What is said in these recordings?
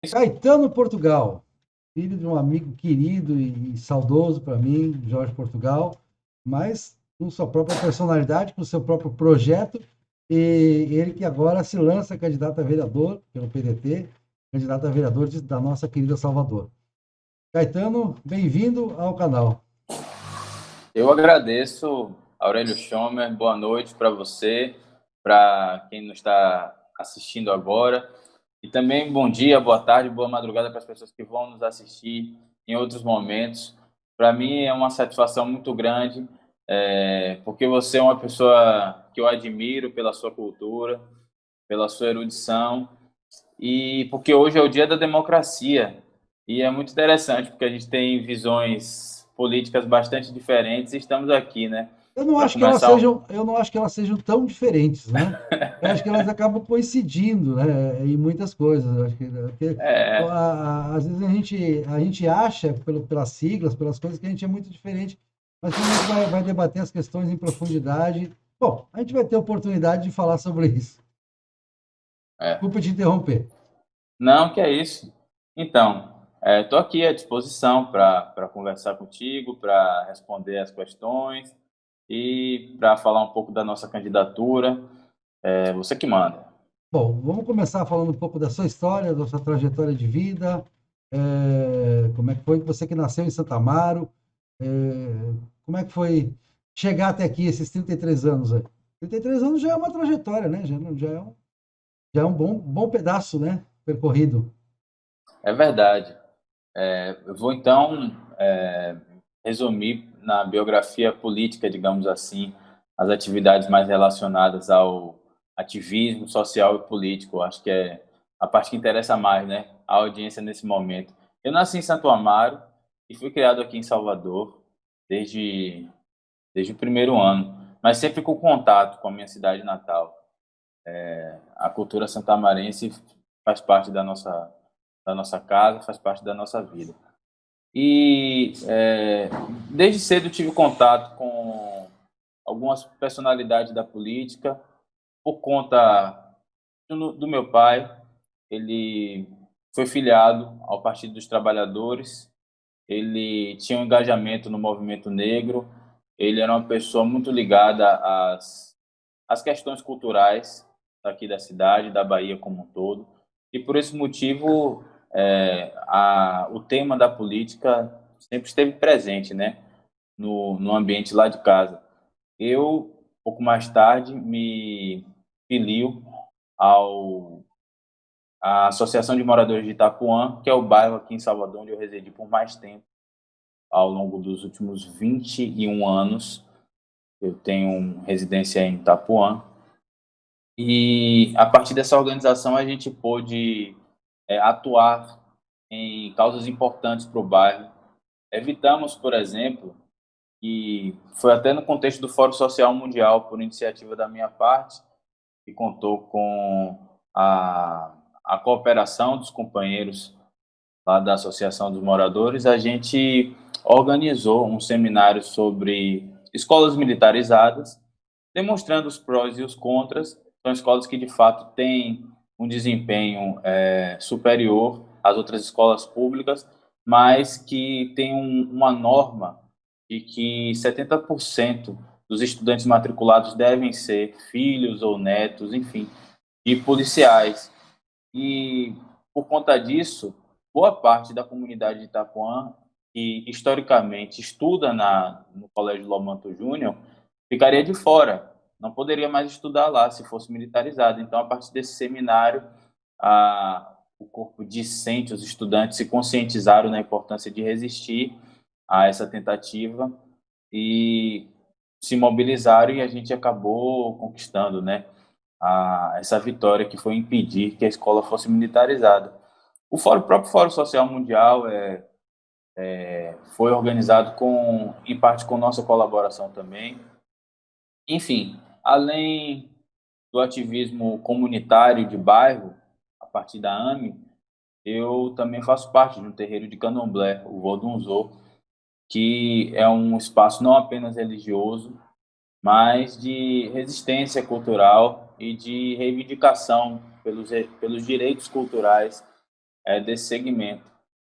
Caetano Portugal, filho de um amigo querido e saudoso para mim, Jorge Portugal, mas com sua própria personalidade, com seu próprio projeto, e ele que agora se lança candidato a vereador pelo PDT, candidato a vereador da nossa querida Salvador. Caetano, bem-vindo ao canal. Eu agradeço, Aurélio Schomer. Boa noite para você, para quem nos está assistindo agora. E também bom dia, boa tarde, boa madrugada para as pessoas que vão nos assistir em outros momentos. Para mim é uma satisfação muito grande, porque você é uma pessoa que eu admiro pela sua cultura, pela sua erudição, e porque hoje é o dia da democracia. E é muito interessante, porque a gente tem visões políticas bastante diferentes e estamos aqui, né, Eu não para acho que elas começar. sejam, eu não acho que elas sejam tão diferentes, né? Eu acho que elas acabam coincidindo, né, em muitas coisas. Eu acho que, porque, É, às vezes a gente acha, pelas siglas, pelas coisas, que a gente é muito diferente, mas quando a gente vai debater as questões em profundidade, bom, a gente vai ter oportunidade de falar sobre isso. é. Desculpa te interromper. Não, que é isso. Então, estou aqui à disposição para conversar contigo, para responder as questões e para falar um pouco da nossa candidatura. É você que manda. Bom, vamos começar falando um pouco da sua história, da sua trajetória de vida. Como é que foi você que nasceu em Santa Amaro? É, como é que foi chegar até aqui, esses 33 anos aí? 33 anos já é uma trajetória, né? Já é um bom pedaço, né? Percorrido. É verdade. Eu vou então resumir na biografia política, digamos assim, as atividades mais relacionadas ao ativismo social e político. Acho que é a parte que interessa mais, né? A audiência nesse momento. Eu nasci em Santo Amaro e fui criado aqui em Salvador desde, desde o primeiro ano, mas sempre com contato com a minha cidade natal. A cultura santamarense faz parte da nossa casa, faz parte da nossa vida. E desde cedo tive contato com algumas personalidades da política por conta do meu pai. Ele foi filiado ao Partido dos Trabalhadores, ele tinha um engajamento no movimento negro, ele era uma pessoa muito ligada às questões culturais daqui da cidade, da Bahia como um todo. E por esse motivo, o tema da política sempre esteve presente, né, no ambiente lá de casa. Eu, pouco mais tarde, me filio ao à Associação de Moradores de Itapuã, que é o bairro aqui em Salvador onde eu residi por mais tempo, ao longo dos últimos 21 anos. Eu tenho residência em Itapuã. E a partir dessa organização a gente pôde atuar em causas importantes para o bairro. Evitamos, por exemplo, e foi até no contexto do Fórum Social Mundial, por iniciativa da minha parte, que contou com a cooperação dos companheiros lá da Associação dos Moradores, a gente organizou um seminário sobre escolas militarizadas, demonstrando os prós e os contras. São escolas que, de fato, têm um desempenho superior às outras escolas públicas, mas que têm uma norma de que 70% dos estudantes matriculados devem ser filhos ou netos, enfim, de policiais. E, por conta disso, boa parte da comunidade de Itapuã, que historicamente estuda no Colégio Lomanto Júnior, ficaria de fora, não poderia mais estudar lá se fosse militarizado. Então, a partir desse seminário, o corpo discente, os estudantes se conscientizaram da importância de resistir a essa tentativa e se mobilizaram, e a gente acabou conquistando, né, essa vitória, que foi impedir que a escola fosse militarizada. O próprio Fórum Social Mundial foi organizado em parte com nossa colaboração também. Enfim, além do ativismo comunitário de bairro, a partir da AME, eu também faço parte de um terreiro de candomblé, o Vodunzô, que é um espaço não apenas religioso, mas de resistência cultural e de reivindicação pelos direitos culturais desse segmento.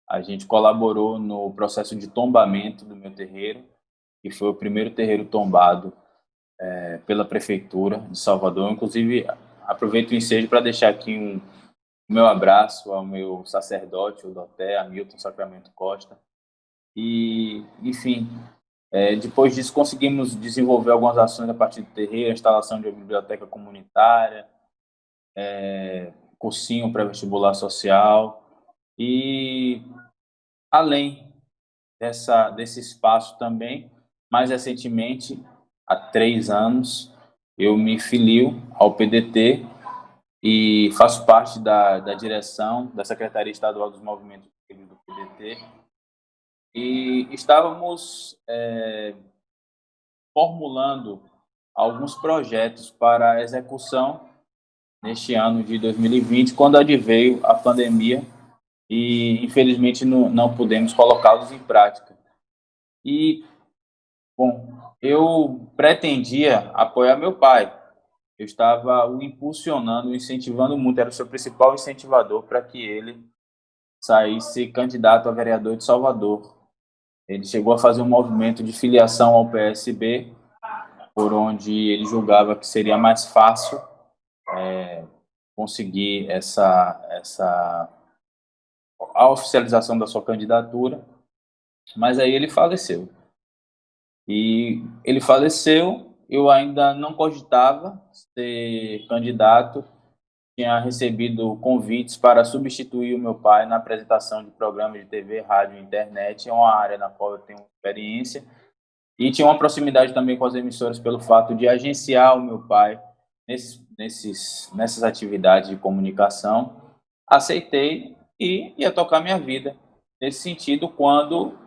A gente colaborou no processo de tombamento do meu terreiro, que foi o primeiro terreiro tombado pela Prefeitura de Salvador. Inclusive, aproveito o ensejo para deixar aqui o meu abraço ao meu sacerdote, o Doté, Hamilton Sacramento Costa. E, enfim, depois disso conseguimos desenvolver algumas ações a partir do terreiro, a instalação de uma biblioteca comunitária, cursinho pré-vestibular social e, além desse espaço também, mais recentemente, há 3 anos, eu me filio ao PDT e faço parte da direção da Secretaria Estadual dos Movimentos Negros do PDT. E estávamos formulando alguns projetos para execução neste ano de 2020, quando adveio a pandemia e, infelizmente, não pudemos colocá-los em prática. E, bom, eu pretendia apoiar meu pai. Eu estava o impulsionando, o incentivando muito, era o seu principal incentivador para que ele saísse candidato a vereador de Salvador. Ele chegou a fazer um movimento de filiação ao PSB, por onde ele julgava que seria mais fácil conseguir a oficialização da sua candidatura, mas aí ele faleceu. E ele faleceu, eu ainda não cogitava ser candidato, tinha recebido convites para substituir o meu pai na apresentação de programas de TV, rádio e internet, é uma área na qual eu tenho experiência, e tinha uma proximidade também com as emissoras pelo fato de agenciar o meu pai nessas atividades de comunicação. Aceitei e ia tocar minha vida nesse sentido, quando,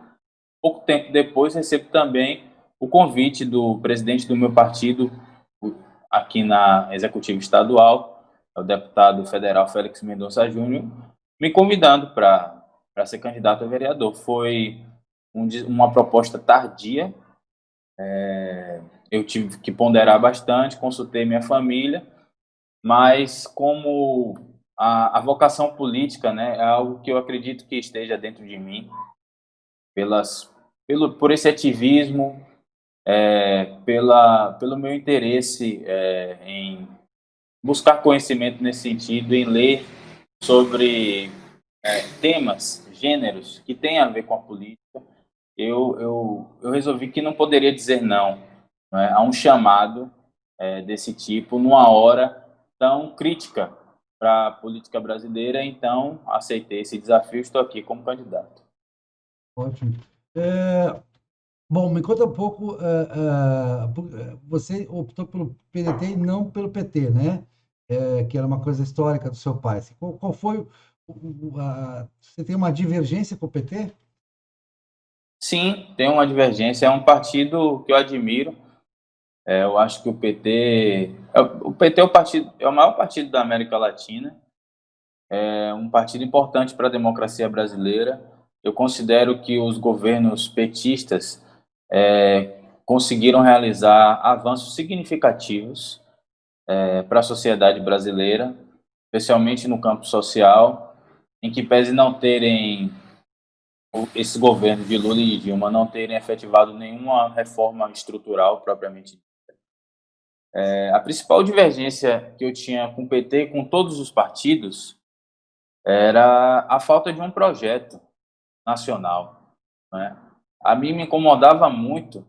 pouco tempo depois, recebo também o convite do presidente do meu partido aqui na Executiva Estadual, o deputado federal Félix Mendonça Júnior, me convidando para ser candidato a vereador. Foi uma proposta tardia, eu tive que ponderar bastante, consultei minha família, mas como a vocação política, né, é algo que eu acredito que esteja dentro de mim, por esse ativismo, pelo meu interesse em buscar conhecimento nesse sentido, em ler sobre temas, gêneros que têm a ver com a política, eu resolvi que não poderia dizer não, né, a um chamado desse tipo, numa hora tão crítica para a política brasileira. Então aceitei esse desafio e estou aqui como candidato. Ótimo. Bom, me conta um pouco, você optou pelo PDT e não pelo PT, né? Que era uma coisa histórica do seu pai. Assim, qual foi você tem uma divergência com o PT? Sim, tem uma divergência. É um partido que eu admiro. Eu acho que o PT é o maior partido da América Latina. É um partido importante para a democracia brasileira. Eu considero que os governos petistas conseguiram realizar avanços significativos para a sociedade brasileira, especialmente no campo social, em que pese não terem esses governos de Lula e de Dilma não terem efetivado nenhuma reforma estrutural propriamente dita. A principal divergência que eu tinha com o PT e com todos os partidos era a falta de um projeto nacional, né? A mim me incomodava muito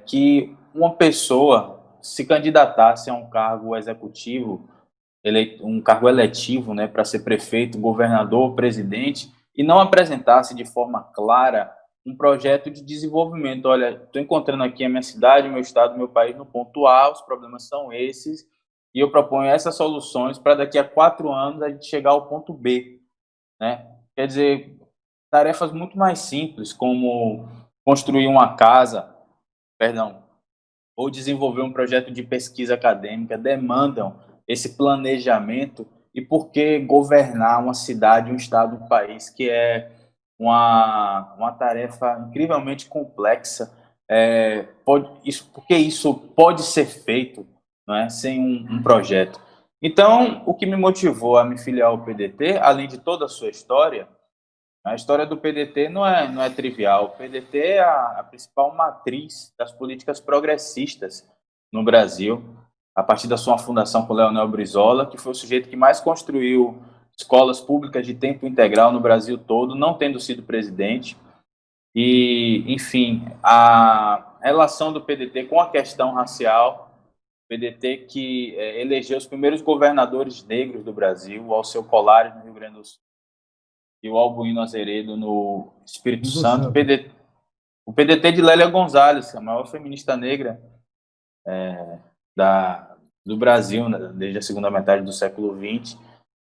que uma pessoa se candidatasse a um cargo executivo, um cargo eletivo, né, para ser prefeito, governador, presidente, e não apresentasse de forma clara um projeto de desenvolvimento. Olha, estou encontrando aqui a minha cidade, meu estado, meu país no ponto A, os problemas são esses, e eu proponho essas soluções para daqui a 4 anos a gente chegar ao ponto B, né? Quer dizer, tarefas muito mais simples, como construir uma casa, perdão, ou desenvolver um projeto de pesquisa acadêmica, demandam esse planejamento. E por que governar uma cidade, um estado, um país, que é uma tarefa incrivelmente complexa? Porque isso pode ser feito, não é, sem um projeto. Então, o que me motivou a me filiar ao PDT, além de toda a sua história, a história do PDT não é trivial. O PDT é a principal matriz das políticas progressistas no Brasil, a partir da sua fundação com Leonel Brizola, que foi o sujeito que mais construiu escolas públicas de tempo integral no Brasil todo, não tendo sido presidente. E, enfim, a relação do PDT com a questão racial, PDT que elegeu os primeiros governadores negros do Brasil, o Alceu Colares no Rio Grande do Sul e o Albuíno Azeredo no Espírito Do Santo, Santo. o PDT de Lélia Gonzalez, a maior feminista negra do Brasil, né, desde a segunda metade do século XX.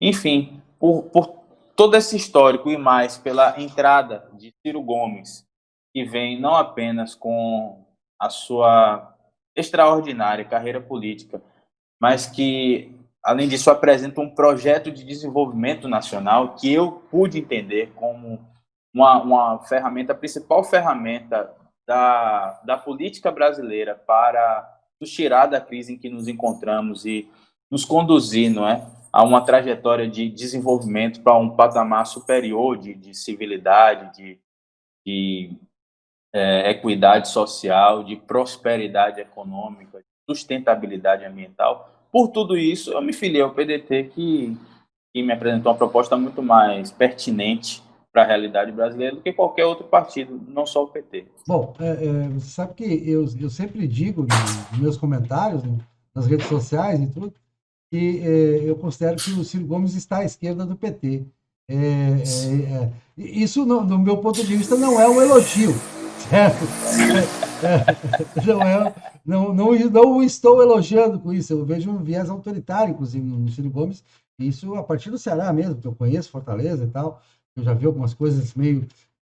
Enfim, por todo esse histórico e mais pela entrada de Ciro Gomes, que vem não apenas com a sua extraordinária carreira política, mas que, além disso, apresenta um projeto de desenvolvimento nacional que eu pude entender como uma ferramenta, a principal ferramenta da política brasileira para nos tirar da crise em que nos encontramos e nos conduzir, não é, a uma trajetória de desenvolvimento para um patamar superior de civilidade, de equidade social, de prosperidade econômica, de sustentabilidade ambiental. Por tudo isso, eu me filiei ao PDT, que me apresentou uma proposta muito mais pertinente para a realidade brasileira do que qualquer outro partido, não só o PT. Bom, você sabe que eu sempre digo nos meus comentários, nas redes sociais e tudo, que eu considero que o Ciro Gomes está à esquerda do PT. Isso, no meu ponto de vista, não é um elogio, certo? Não, não estou elogiando com isso. Eu vejo um viés autoritário, inclusive, no Ciro Gomes. Isso a partir do Ceará mesmo, que eu conheço, Fortaleza e tal. Eu já vi algumas coisas meio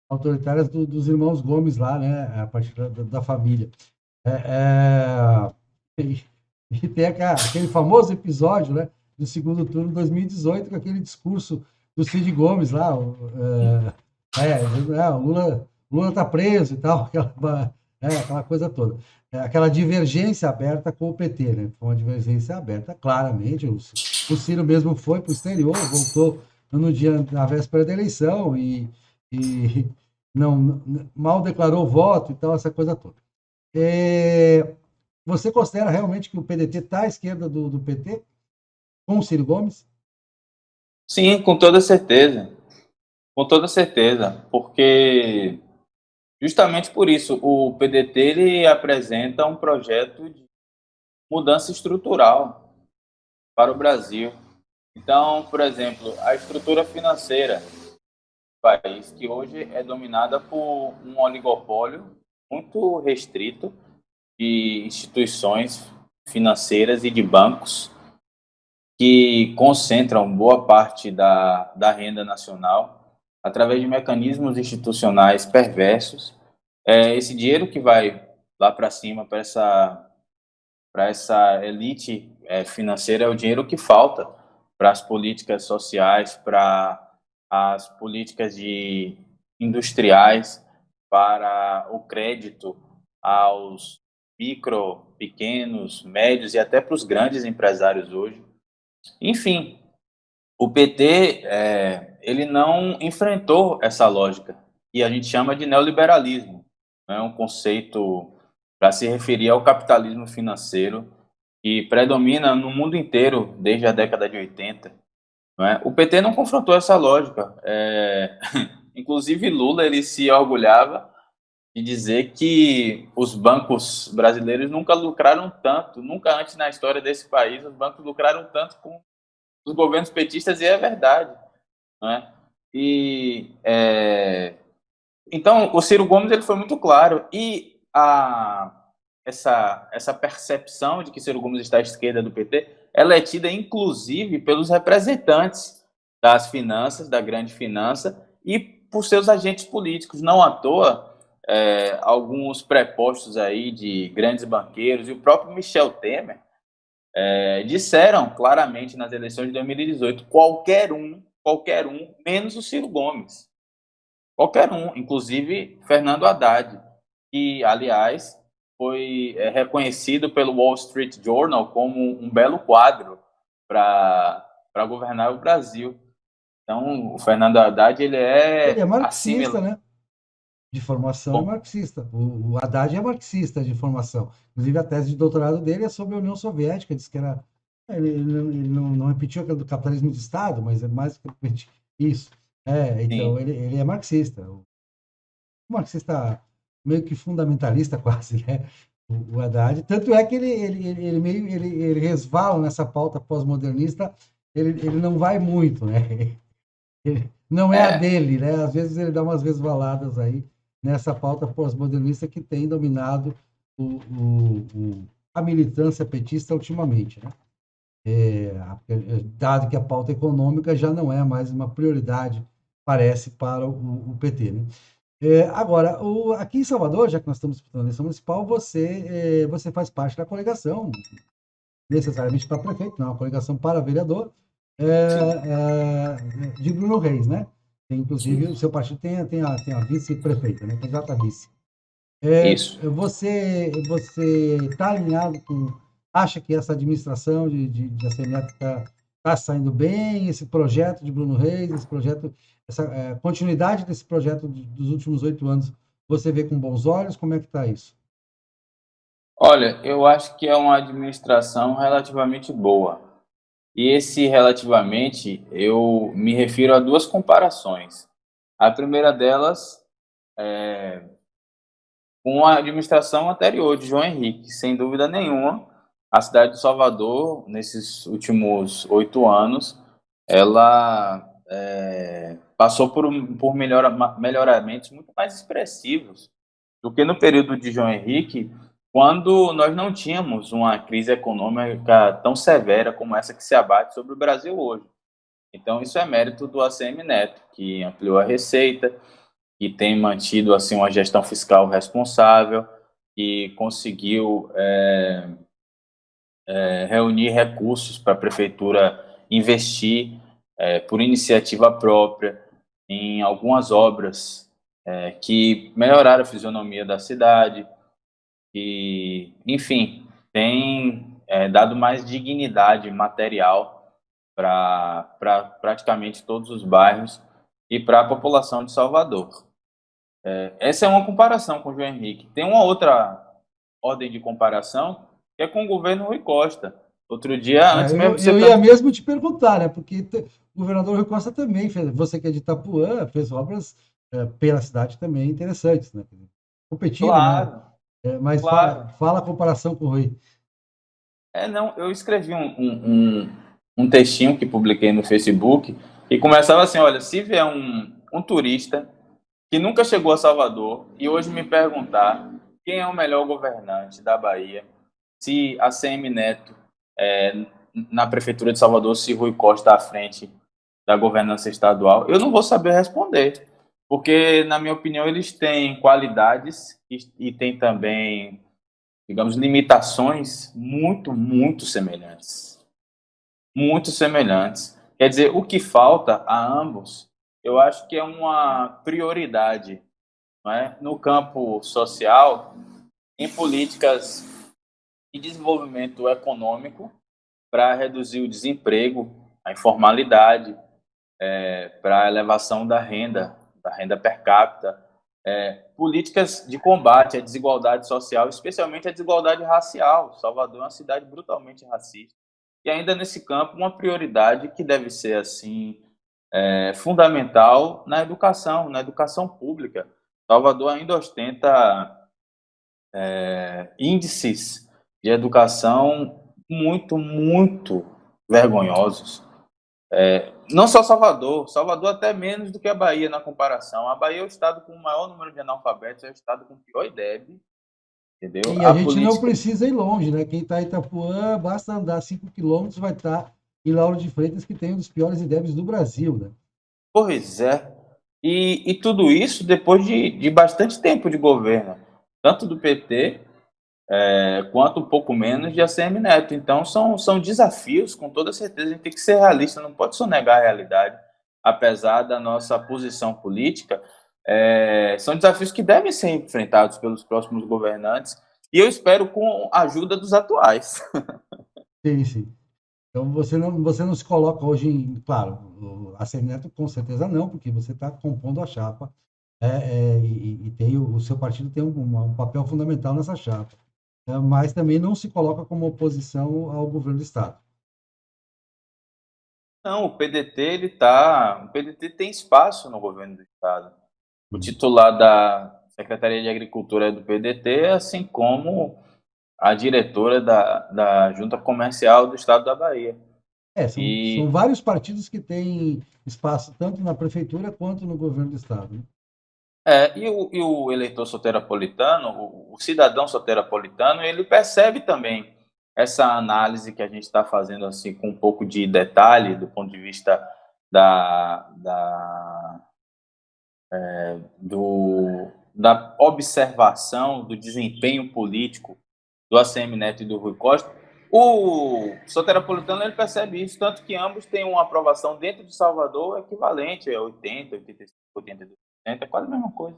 autoritárias dos irmãos Gomes lá, né? A partir da família. E, e tem aquele famoso episódio, né? Do segundo turno de 2018, com aquele discurso do Cid Gomes lá. O Lula tá preso e tal, aquela coisa toda. Aquela divergência aberta com o PT, né? Foi uma divergência aberta, claramente. O Ciro mesmo foi para o exterior, voltou no dia, na véspera da eleição e não mal declarou voto e tal, essa coisa toda. Você considera realmente que o PDT está à esquerda do PT com o Ciro Gomes? Sim, com toda certeza. Com toda certeza, porque justamente por isso o PDT ele apresenta um projeto de mudança estrutural para o Brasil. Então, por exemplo, a estrutura financeira do país, que hoje é dominada por um oligopólio muito restrito de instituições financeiras e de bancos que concentram boa parte da renda nacional através de mecanismos institucionais perversos. Esse dinheiro que vai lá para cima, para essa elite financeira, é o dinheiro que falta para as políticas sociais, para as políticas industriais, para o crédito aos micro, pequenos, médios e até para os grandes empresários hoje. Enfim, o PT ele não enfrentou essa lógica e a gente chama de neoliberalismo. É um conceito para se referir ao capitalismo financeiro que predomina no mundo inteiro desde a década de 80. Não é? O PT não confrontou essa lógica. Inclusive Lula ele se orgulhava de dizer que os bancos brasileiros nunca lucraram tanto, nunca antes na história desse país os bancos lucraram tanto com os governos petistas, e é verdade. Né? Então, o Ciro Gomes ele foi muito claro, e essa percepção de que Ciro Gomes está à esquerda do PT, ela é tida, inclusive, pelos representantes das finanças, da grande finança, e por seus agentes políticos. Não à toa, alguns prepostos aí de grandes banqueiros, e o próprio Michel Temer, disseram claramente nas eleições de 2018, qualquer um, menos o Ciro Gomes. Qualquer um, inclusive Fernando Haddad, que, aliás, foi reconhecido pelo Wall Street Journal como um belo quadro para governar o Brasil. Então, o Fernando Haddad, ele Ele é é marxista, assimilar. né? De formação é marxista. O Haddad é marxista de formação. Inclusive, a tese de doutorado dele é sobre a União Soviética. Diz que era. Ele não repetiu aquilo do capitalismo de Estado, mas é mais que isso. Então, Sim, ele é marxista. O marxista meio que fundamentalista, quase, né? O Haddad. Tanto é que ele resvala nessa pauta pós-modernista, ele não vai muito, né? Não é a é, dele, né? Às vezes ele dá umas resvaladas aí nessa pauta pós-modernista que tem dominado a militância petista ultimamente, né? Dado que a pauta econômica já não é mais uma prioridade, parece, para o PT, né? Agora, aqui em Salvador, já que nós estamos disputando a eleição municipal, você faz parte da coligação, necessariamente para prefeito, não, a coligação para vereador, sim, de Bruno Reis, né? Inclusive, o isso. seu partido tem a vice-prefeita, né? Candidata a vice. Isso. Você está alinhado com. Acha que essa administração de ACMF está saindo bem? Esse projeto de Bruno Reis, esse projeto, essa continuidade desse projeto dos últimos 8 anos, você vê com bons olhos? Como é que está isso? Olha, eu acho que é uma administração relativamente boa. E esse relativamente, eu me refiro a duas comparações. A primeira delas com a administração anterior de João Henrique, sem dúvida nenhuma. A cidade de Salvador, nesses últimos 8 anos, ela passou por melhoramentos muito mais expressivos do que no período de João Henrique, quando nós não tínhamos uma crise econômica tão severa como essa que se abate sobre o Brasil hoje. Então, isso é mérito do ACM Neto, que ampliou a receita, que tem mantido assim uma gestão fiscal responsável, que conseguiu reunir recursos para a prefeitura investir por iniciativa própria em algumas obras que melhoraram a fisionomia da cidade, e, enfim, tem dado mais dignidade material para praticamente todos os bairros e para a população de Salvador. Essa é uma comparação com o João Henrique. Tem uma outra ordem de comparação que é com o governo Rui Costa. Outro dia, antes mesmo Eu, de ser eu ia candidato. mesmo te perguntar, né? Porque o governador Rui Costa também fez, você que é de Itapuã, fez obras pela cidade também interessantes, né? Competiram, né? Claro, Mas claro. fala a comparação com o Rui. Não, eu escrevi um textinho que publiquei no Facebook e começava assim: olha, se vier um turista que nunca chegou a Salvador e hoje me perguntar quem é o melhor governante da Bahia, se a CM Neto na prefeitura de Salvador, se Rui Costa à frente da governança estadual, eu não vou saber responder, porque na minha opinião eles têm qualidades e têm também, digamos, limitações muito semelhantes, muito semelhantes. Quer dizer, o que falta a ambos, eu acho que é uma prioridade, não é? No campo social, em políticas de desenvolvimento econômico para reduzir o desemprego, a informalidade, para a elevação da renda per capita, políticas de combate à desigualdade social, especialmente à desigualdade racial. Salvador é uma cidade brutalmente racista. E ainda nesse campo, uma prioridade que deve ser assim fundamental na educação pública. Salvador ainda ostenta índices de educação muito vergonhosos. Não só Salvador, Salvador até menos do que a Bahia na comparação. A Bahia é o estado com o maior número de analfabetos, é o estado com o pior IDEB, entendeu? E a A gente não política, precisa ir longe, né? Quem está em Itapuã, basta andar 5 quilômetros, vai estar em Lauro de Freitas, que tem um dos piores IDEBs do Brasil, né? pois é. E tudo isso depois de bastante tempo de governo, tanto do PT quanto um pouco menos de ACM Neto. Então são desafios, com toda certeza, a gente tem que ser realista, não pode sonegar a realidade, apesar da nossa posição política. São desafios que devem ser enfrentados pelos próximos governantes, e eu espero com a ajuda dos atuais. Sim, sim. Então, você não se coloca hoje claro, a Semineto com certeza não, porque você está compondo a chapa, e tem o seu partido tem um papel fundamental nessa chapa, mas também não se coloca como oposição ao governo do Estado. Não, o PDT tem espaço no governo do estado. O titular da Secretaria de Agricultura é do PDT, assim como a diretora da Junta Comercial do Estado da Bahia. São E, vários partidos que têm espaço tanto na prefeitura quanto no governo do Estado, né? e o eleitor soteropolitano, o cidadão soteropolitano, ele percebe também essa análise que a gente está fazendo assim com um pouco de detalhe do ponto de vista da, da, da observação do desempenho político do ACM Neto e do Rui Costa. O soteropolitano ele percebe isso, tanto que ambos têm uma aprovação dentro de Salvador equivalente a 80, 85, 82%, é quase a mesma coisa.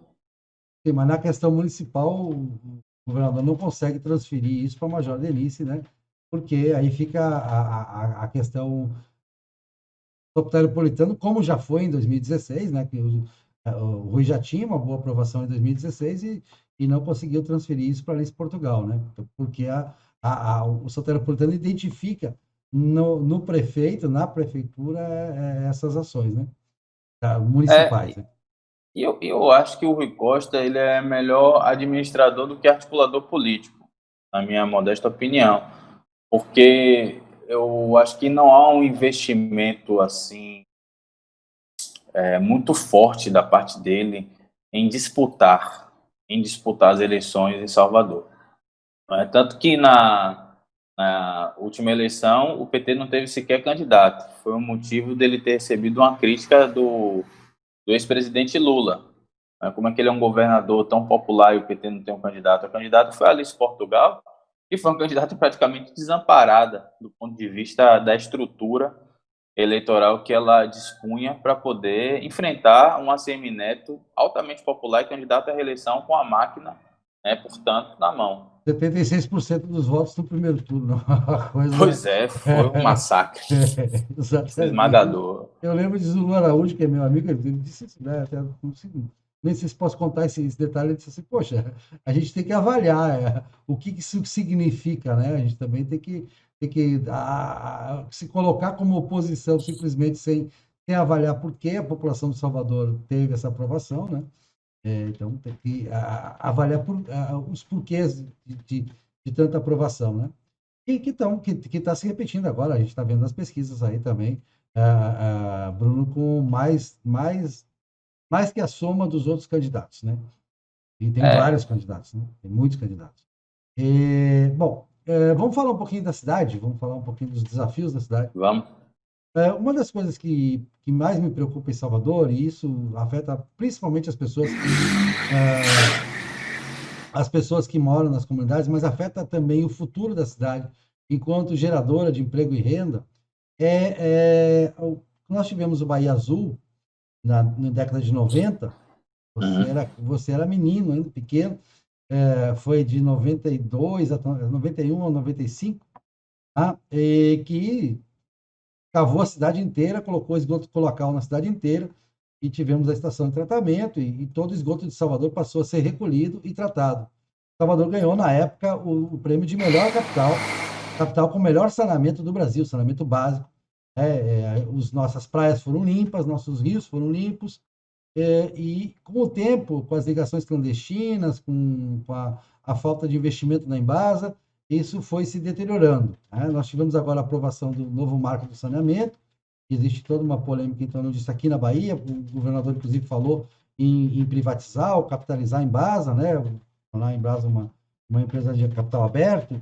Sim, mas na questão municipal, o governador não consegue transferir isso para Major Denise, né? Porque aí fica a questão soteropolitano, como já foi em 2016, né? Que o Rui já tinha uma boa aprovação em 2016 e não conseguiu transferir isso para a Alice Portugal, né? Porque o soteropolitano identifica no prefeito, na prefeitura, essas ações, né? Municipais, É, né? eu acho que o Rui Costa ele é melhor administrador do que articulador político, na minha modesta opinião, porque eu acho que não há um investimento assim muito forte da parte dele em disputar as eleições em Salvador. Tanto que na última eleição o PT não teve sequer candidato. Foi um motivo dele ter recebido uma crítica do ex-presidente Lula. Como é que ele é um governador tão popular e o PT não tem um candidato? O candidato foi Alice Portugal, e foi um candidato praticamente desamparada do ponto de vista da estrutura eleitoral que ela dispunha para poder enfrentar um ACM Neto altamente popular e candidato à reeleição com a máquina, portanto, na mão. 76% dos votos no primeiro turno. Uma coisa. Pois é, foi um massacre Exatamente. esmagador. Eu lembro de Zulu Araújo, que é meu amigo, ele disse isso, né? Até, não sei, nem sei se posso contar esse detalhe. Ele disse assim: poxa, a gente tem que avaliar o que isso significa, né? A gente também tem que se colocar como oposição simplesmente sem avaliar por que a população de Salvador teve essa aprovação, né? Então, tem que avaliar os porquês de tanta aprovação, né? E que está se repetindo agora, a gente está vendo nas pesquisas aí também, Bruno, com mais que a soma dos outros candidatos, né? E tem vários É, candidatos, né? Tem muitos candidatos. Bom, vamos falar um pouquinho da cidade, vamos falar um pouquinho dos desafios da cidade. vamos. Uma das coisas que mais me preocupa em Salvador, e isso afeta principalmente as pessoas que moram nas comunidades, mas afeta também o futuro da cidade, enquanto geradora de emprego e renda, nós tivemos o Bahia Azul na década de 90. Uhum. Você era menino ainda, pequeno, foi de 92 a 91 a 95, tá? Que cavou a cidade inteira, colocou esgoto colocal na cidade inteira, e tivemos a estação de tratamento, e todo o esgoto de Salvador passou a ser recolhido e tratado. Salvador ganhou, na época, o prêmio de melhor capital com melhor saneamento do Brasil, saneamento básico. Nossas praias foram limpas, nossos rios foram limpos, e com o tempo, com as ligações clandestinas, com a falta de investimento na Embasa, isso foi se deteriorando, né? Nós tivemos agora a aprovação do novo marco do saneamento. Existe toda uma polêmica em torno disso aqui na Bahia. O governador, inclusive, falou em privatizar ou capitalizar a Embasa, né? Tornar a Embasa uma empresa de capital aberto,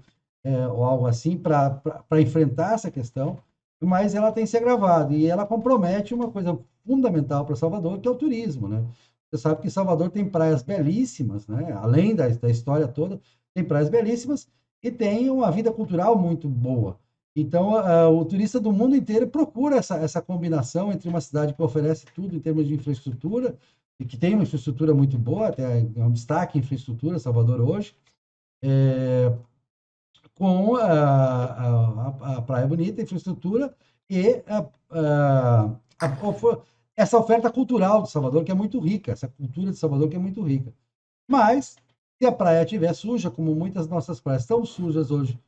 ou algo assim, para enfrentar essa questão. Mas ela tem se agravado e ela compromete uma coisa fundamental para Salvador, que é o turismo, né? Você sabe que Salvador tem praias belíssimas, né? Além da história toda, tem praias belíssimas e tem uma vida cultural muito boa. Então, o turista do mundo inteiro procura essa combinação entre uma cidade que oferece tudo em termos de infraestrutura, e que tem uma infraestrutura muito boa, até é um destaque em infraestrutura, Salvador hoje, com a Praia Bonita, a infraestrutura e essa oferta cultural de Salvador, que é muito rica, essa cultura de Salvador que é muito rica. Mas, se a praia estiver suja, como muitas nossas praias estão sujas hoje,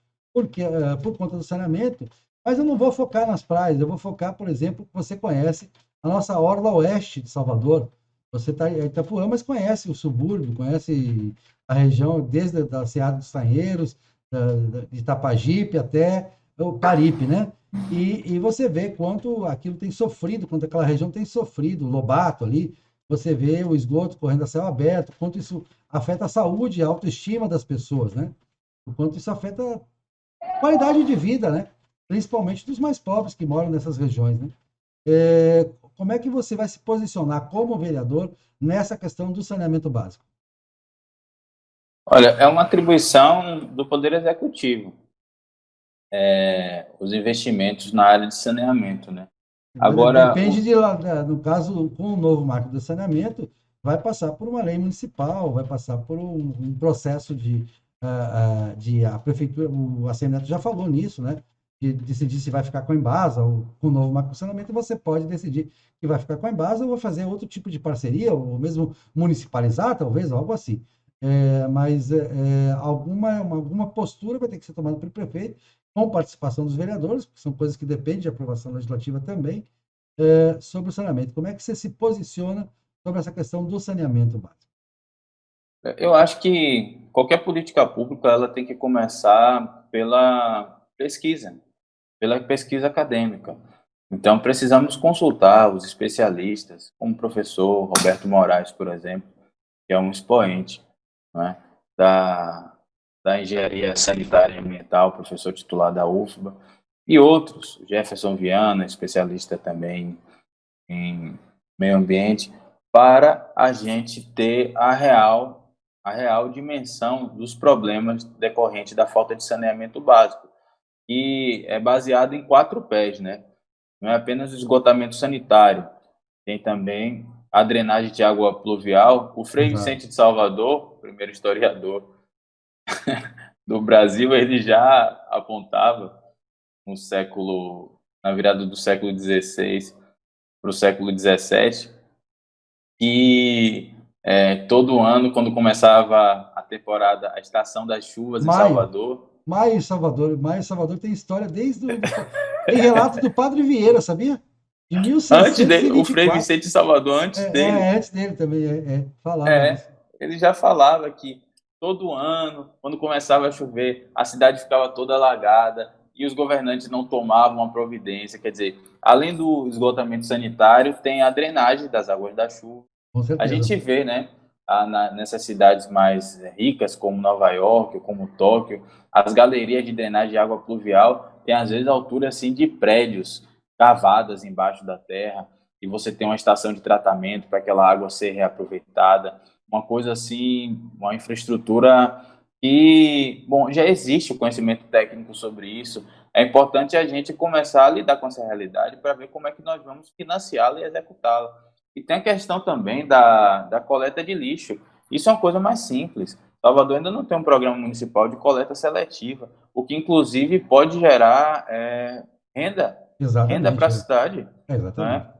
por conta do saneamento, mas eu não vou focar nas praias, eu vou focar, por exemplo, que você conhece a nossa orla oeste de Salvador. Você está em Itapuã, mas conhece o subúrbio, conhece a região desde a Seara dos Tanheiros, de Itapajipe até o Paripe, né? E você vê quanto aquilo tem sofrido, quanto aquela região tem sofrido, o Lobato ali, você vê o esgoto correndo a céu aberto, quanto isso afeta a saúde e a autoestima das pessoas, né? O quanto isso afeta a qualidade de vida, né? Principalmente dos mais pobres que moram nessas regiões, né? Como é que você vai se posicionar como vereador nessa questão do saneamento básico? Olha, é uma atribuição do Poder Executivo, os investimentos na área de saneamento, né? Agora, Depende no caso, com o novo marco do saneamento, vai passar por uma lei municipal, vai passar por um processo de a prefeitura, a Assembleia já falou nisso, né? De decidir se vai ficar com a Embasa ou com o novo marco do saneamento, você pode decidir que vai ficar com a Embasa ou vai fazer outro tipo de parceria, ou mesmo municipalizar, talvez, algo assim. Mas alguma postura vai ter que ser tomada pelo prefeito, com participação dos vereadores, porque são coisas que dependem de aprovação legislativa também, sobre o saneamento. Como é que você se posiciona sobre essa questão do saneamento básico? eu acho que qualquer política pública ela tem que começar pela pesquisa acadêmica. Então, precisamos consultar os especialistas, como o professor Roberto Moraes, por exemplo, que é um expoente, né, da engenharia sanitária e ambiental, professor titular da UFBA, e outros, Jefferson Viana, especialista também em meio ambiente, para a gente ter a real dimensão dos problemas decorrentes da falta de saneamento básico, e é baseado em 4 pés, né? Não é apenas o esgotamento sanitário, tem também a drenagem de água pluvial. O Frei Exato. Vicente de Salvador, primeiro historiador do Brasil, ele já apontava na virada do século XVI para o século XVII, que todo ano, quando começava a temporada, a estação das chuvas em Maio. Salvador. Maio em Salvador tem história tem relato do Padre Vieira, sabia? De Antes dele, o Frei 1624. Vicente de Salvador, antes dele, Antes dele também, falava disso. ele já falava que todo ano, quando começava a chover, a cidade ficava toda alagada e os governantes não tomavam a providência. Quer dizer, além do esgotamento sanitário, tem a drenagem das águas da chuva. Com A certeza. gente vê, né, nessas cidades mais ricas, como Nova York, como Tóquio, as galerias de drenagem de água pluvial têm, às vezes, a altura assim, de prédios cavadas embaixo da terra, e você tem uma estação de tratamento para aquela água ser reaproveitada. Uma coisa assim, uma infraestrutura que, bom, já existe o conhecimento técnico sobre isso. É importante a gente começar a lidar com essa realidade para ver como é que nós vamos financiá-la e executá-la. E tem a questão também da coleta de lixo. Isso é uma coisa mais simples. Salvador ainda não tem um programa municipal de coleta seletiva, o que inclusive pode gerar renda para Exatamente. a cidade, Exatamente. né?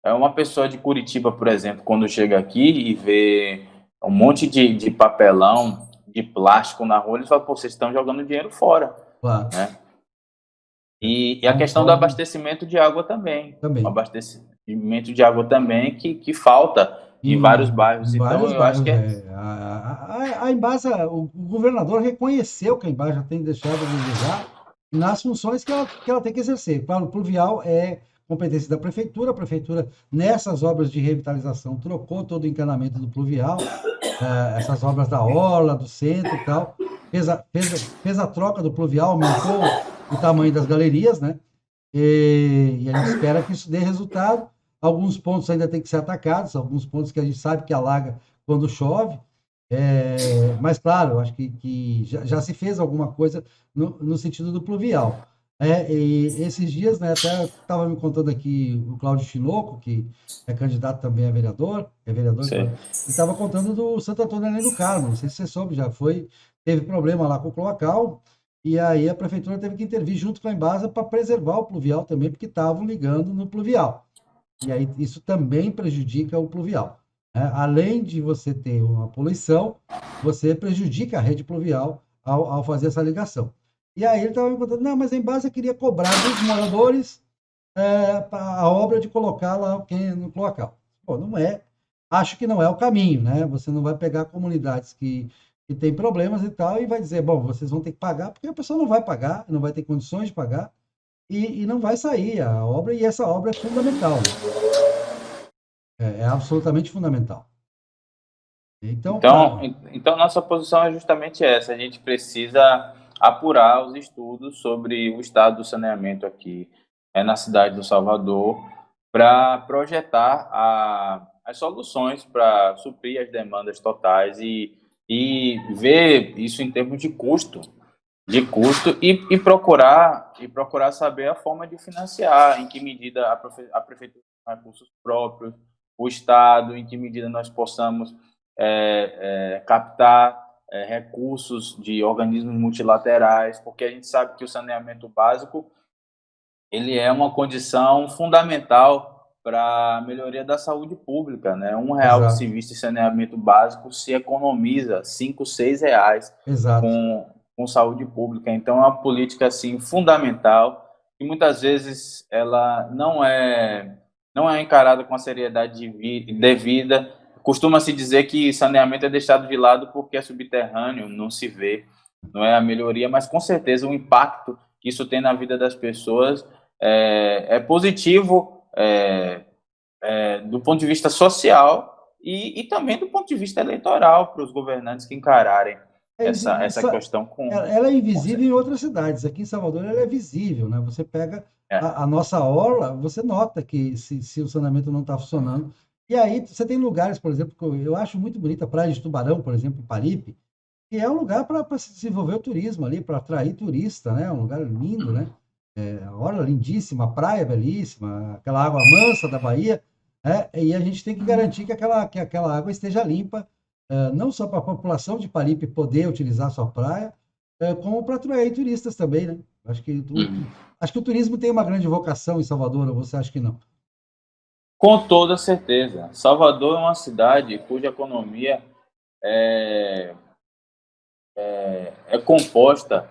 É uma pessoa de Curitiba, por exemplo, quando chega aqui e vê um monte de papelão, de plástico na rua, eles falam, pô, vocês estão jogando dinheiro fora, Claro. né? E a questão do Concordo abastecimento de água também. O também. abastecimento de água também que falta em vários bairros. Em Então, vários eu acho bairros. que é. A Embasa, o governador reconheceu que a Embasa tem deixado a desejar nas funções que ela tem que exercer. Claro, o pluvial é competência da prefeitura. A prefeitura, nessas obras de revitalização, trocou todo o encanamento do pluvial, essas obras da orla, do centro e tal. Fez a troca do pluvial, aumentou o tamanho das galerias, né? E a gente espera que isso dê resultado. Alguns pontos ainda têm que ser atacados, alguns pontos que a gente sabe que alaga quando chove. Mas, claro, eu acho que já se fez alguma coisa no sentido do pluvial. E esses dias, né, até estava me contando aqui o Cláudio Chinoco, que é candidato também a vereador, ele estava contando do Santo Antônio Além do Carmo, não sei se você soube, teve problema lá com o cloacal, E aí a prefeitura teve que intervir junto com a Embasa para preservar o pluvial também, porque estavam ligando no pluvial. E aí isso também prejudica o pluvial, né? Além de você ter uma poluição, você prejudica a rede pluvial ao fazer essa ligação. E aí ele estava me contando, não, mas a Embasa queria cobrar dos moradores a obra de colocar lá alguém no local. Pô, não é, acho que não é o caminho, né? Você não vai pegar comunidades que têm problemas e tal e vai dizer, bom, vocês vão ter que pagar, porque a pessoa não vai pagar, não vai ter condições de pagar e não vai sair a obra, e essa obra é fundamental, né? É absolutamente fundamental. Então, Então, então, nossa posição é justamente essa. A gente precisa apurar os estudos sobre o estado do saneamento aqui na cidade do Salvador para projetar as soluções para suprir as demandas totais e ver isso em termos de custo e procurar saber a forma de financiar, em que medida a prefeitura tem recursos próprios, o Estado, em que medida nós possamos captar recursos de organismos multilaterais, porque a gente sabe que o saneamento básico ele é uma condição fundamental para a melhoria da saúde pública, né? R$ 1 que se exato, investe em saneamento básico se economiza 5, R$ 6 exato. com saúde pública. Então, é uma política assim fundamental e muitas vezes ela não é encarada com a seriedade devida. Costuma-se dizer que saneamento é deixado de lado porque é subterrâneo, não se vê, não é a melhoria, mas com certeza o impacto que isso tem na vida das pessoas é positivo do ponto de vista social e também do ponto de vista eleitoral para os governantes que encararem essa questão Ela é com invisível em certeza. outras cidades. Aqui em Salvador ela é visível, né? Você pega É, a nossa orla, você nota que se o saneamento não está funcionando. E aí você tem lugares, por exemplo, que eu acho muito bonita a Praia de Tubarão, por exemplo, em Paripe, que é um lugar para se desenvolver o turismo ali, para atrair turista, né? Um lugar lindo, né? A orla lindíssima, a praia belíssima, aquela água mansa da Bahia, né? E a gente tem que garantir que aquela água esteja limpa, não só para a população de Paripe poder utilizar a sua praia, como para atrair turistas também, né? Acho que o turismo tem uma grande vocação em Salvador, ou você acha que não? com toda certeza. Salvador é uma cidade cuja economia é, é composta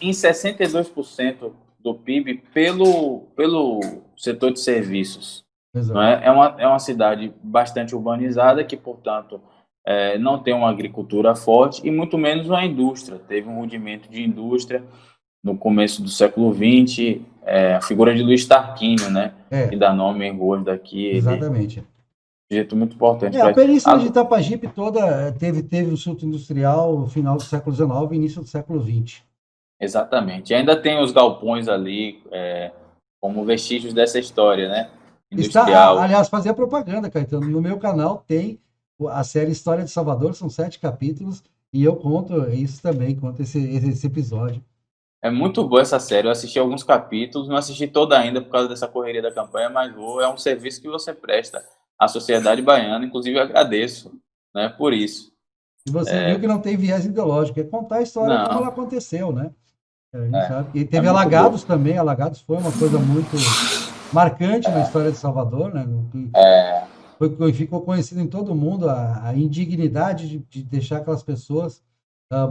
em 62% do PIB pelo setor de serviços. Não Exato. é? É uma cidade bastante urbanizada que, portanto, não tem uma agricultura forte e muito menos uma indústria. Teve um rudimento de indústria no começo do século XX, a figura de Luiz Tarquínio, né, que É, dá nome em ruas daqui, ele exatamente. é um jeito muito importante A para isso. Península de Itapajipe toda teve o surto industrial no final do século XIX e início do século XX. Exatamente. E ainda tem os galpões ali, como vestígios dessa história, né, industrial. Aliás, fazia propaganda, Caetano. No meu canal tem a série História de Salvador, são 7 capítulos, e eu conto isso também, conto esse episódio. É muito boa essa série. Eu assisti alguns capítulos, não assisti toda ainda por causa dessa correria da campanha, mas vou. É um serviço que você presta à sociedade baiana, inclusive eu agradeço, né, por isso. E você viu que não tem viés ideológico, é contar a história como ela Não, aconteceu, né? A gente é, sabe. E é teve muito boa. Alagados também, Alagados foi uma coisa muito marcante na história de Salvador, né? Ficou conhecido em todo mundo a indignidade de deixar aquelas pessoas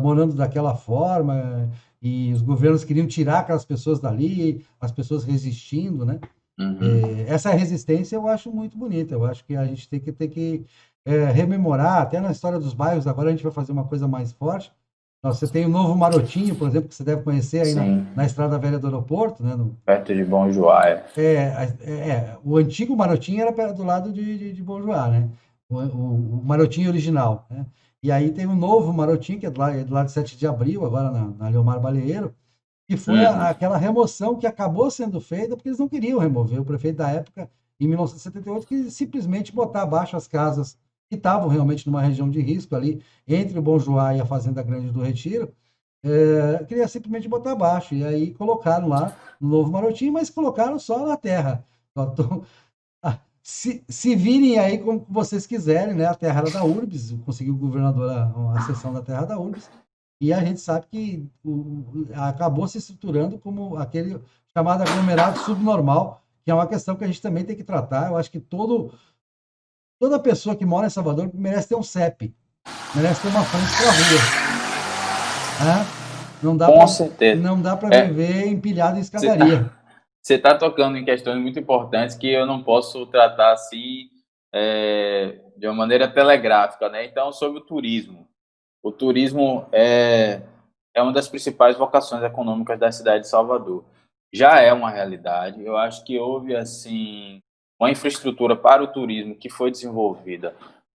morando daquela forma, e os governos queriam tirar aquelas pessoas dali, as pessoas resistindo, né? Uhum. Essa resistência eu acho muito bonita, eu acho que a gente tem que rememorar, até na história dos bairros, agora a gente vai fazer uma coisa mais forte. Você tem o Novo Marotinho, por exemplo, que você deve conhecer aí na, Sim, na Estrada Velha do aeroporto, né? perto de Bom Joia. O antigo Marotinho era do lado de Bom Joá, né? O Marotinho original, né? E aí tem o novo Marotinho, que é do lado de 7 de Abril, agora na Leomar Baleeiro, que foi Uhum. aquela remoção que acabou sendo feita porque eles não queriam remover. O prefeito da época, em 1978, quis simplesmente botar abaixo as casas que estavam realmente numa região de risco ali, entre o Bom Joá e a Fazenda Grande do Retiro, queria simplesmente botar abaixo. E aí colocaram lá no Novo Marotinho, mas colocaram só na terra. Se virem aí como vocês quiserem, né? A terra era da Urbs, conseguiu o governador a cessão da terra da Urbs, e a gente sabe que acabou se estruturando como aquele chamado aglomerado subnormal, que é uma questão que a gente também tem que tratar. Eu acho que toda pessoa que mora em Salvador merece ter um CEP, merece ter uma frente para a rua. Né? Com certeza. Não dá para É, viver empilhado em você escadaria. tá tocando em questões muito importantes que eu não posso tratar assim de uma maneira telegráfica, né? Então, sobre o turismo. O turismo é uma das principais vocações econômicas da cidade de Salvador. Já é uma realidade. Eu acho que houve assim uma infraestrutura para o turismo que foi desenvolvida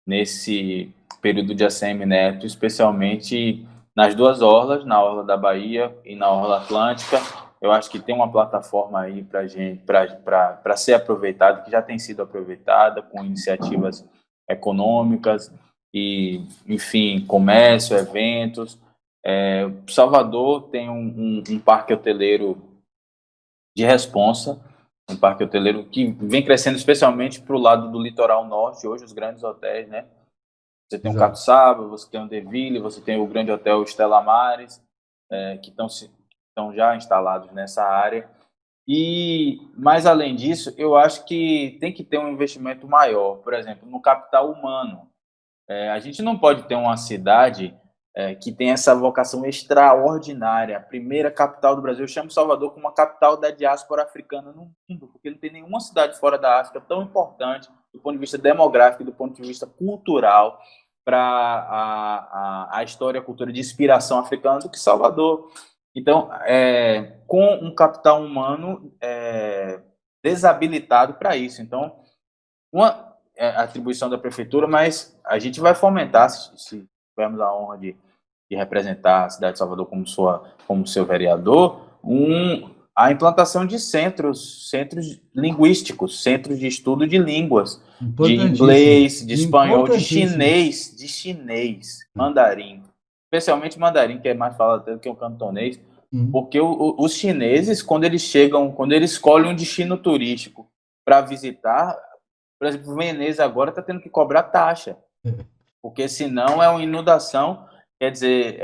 nesse período de ACM Neto, especialmente nas duas orlas, na orla da Bahia e na orla Atlântica. Eu acho que tem uma plataforma aí para gente, para ser aproveitada, que já tem sido aproveitada com iniciativas econômicas e, enfim, comércio, eventos. Salvador tem um parque hoteleiro de responsa, um parque hoteleiro que vem crescendo especialmente para o lado do litoral norte. Hoje os grandes hotéis, né? Você tem o Exato. Catuçaba, você tem o Deville, você tem o grande hotel Stella Maris, que estão já instalados nessa área. E, mais além disso, eu acho que tem que ter um investimento maior, por exemplo, no capital humano. A gente não pode ter uma cidade que tem essa vocação extraordinária, a primeira capital do Brasil. Eu chamo Salvador como uma capital da diáspora africana no mundo, porque não tem nenhuma cidade fora da África tão importante do ponto de vista demográfico e do ponto de vista cultural para a história e a cultura de inspiração africana do que Salvador. Então, com um capital humano desabilitado para isso. Então, uma atribuição da prefeitura, mas a gente vai fomentar, se tivermos a honra de representar a cidade de Salvador como seu vereador, a implantação de centros linguísticos, centros de estudo de línguas, de Importantíssimo. inglês, de espanhol, Importantíssimo. de chinês, mandarim, especialmente mandarim, que é mais falado do que o cantonês, porque os chineses, quando eles escolhem um destino turístico para visitar, por exemplo, Veneza agora está tendo que cobrar taxa, porque senão é uma inundação, quer dizer,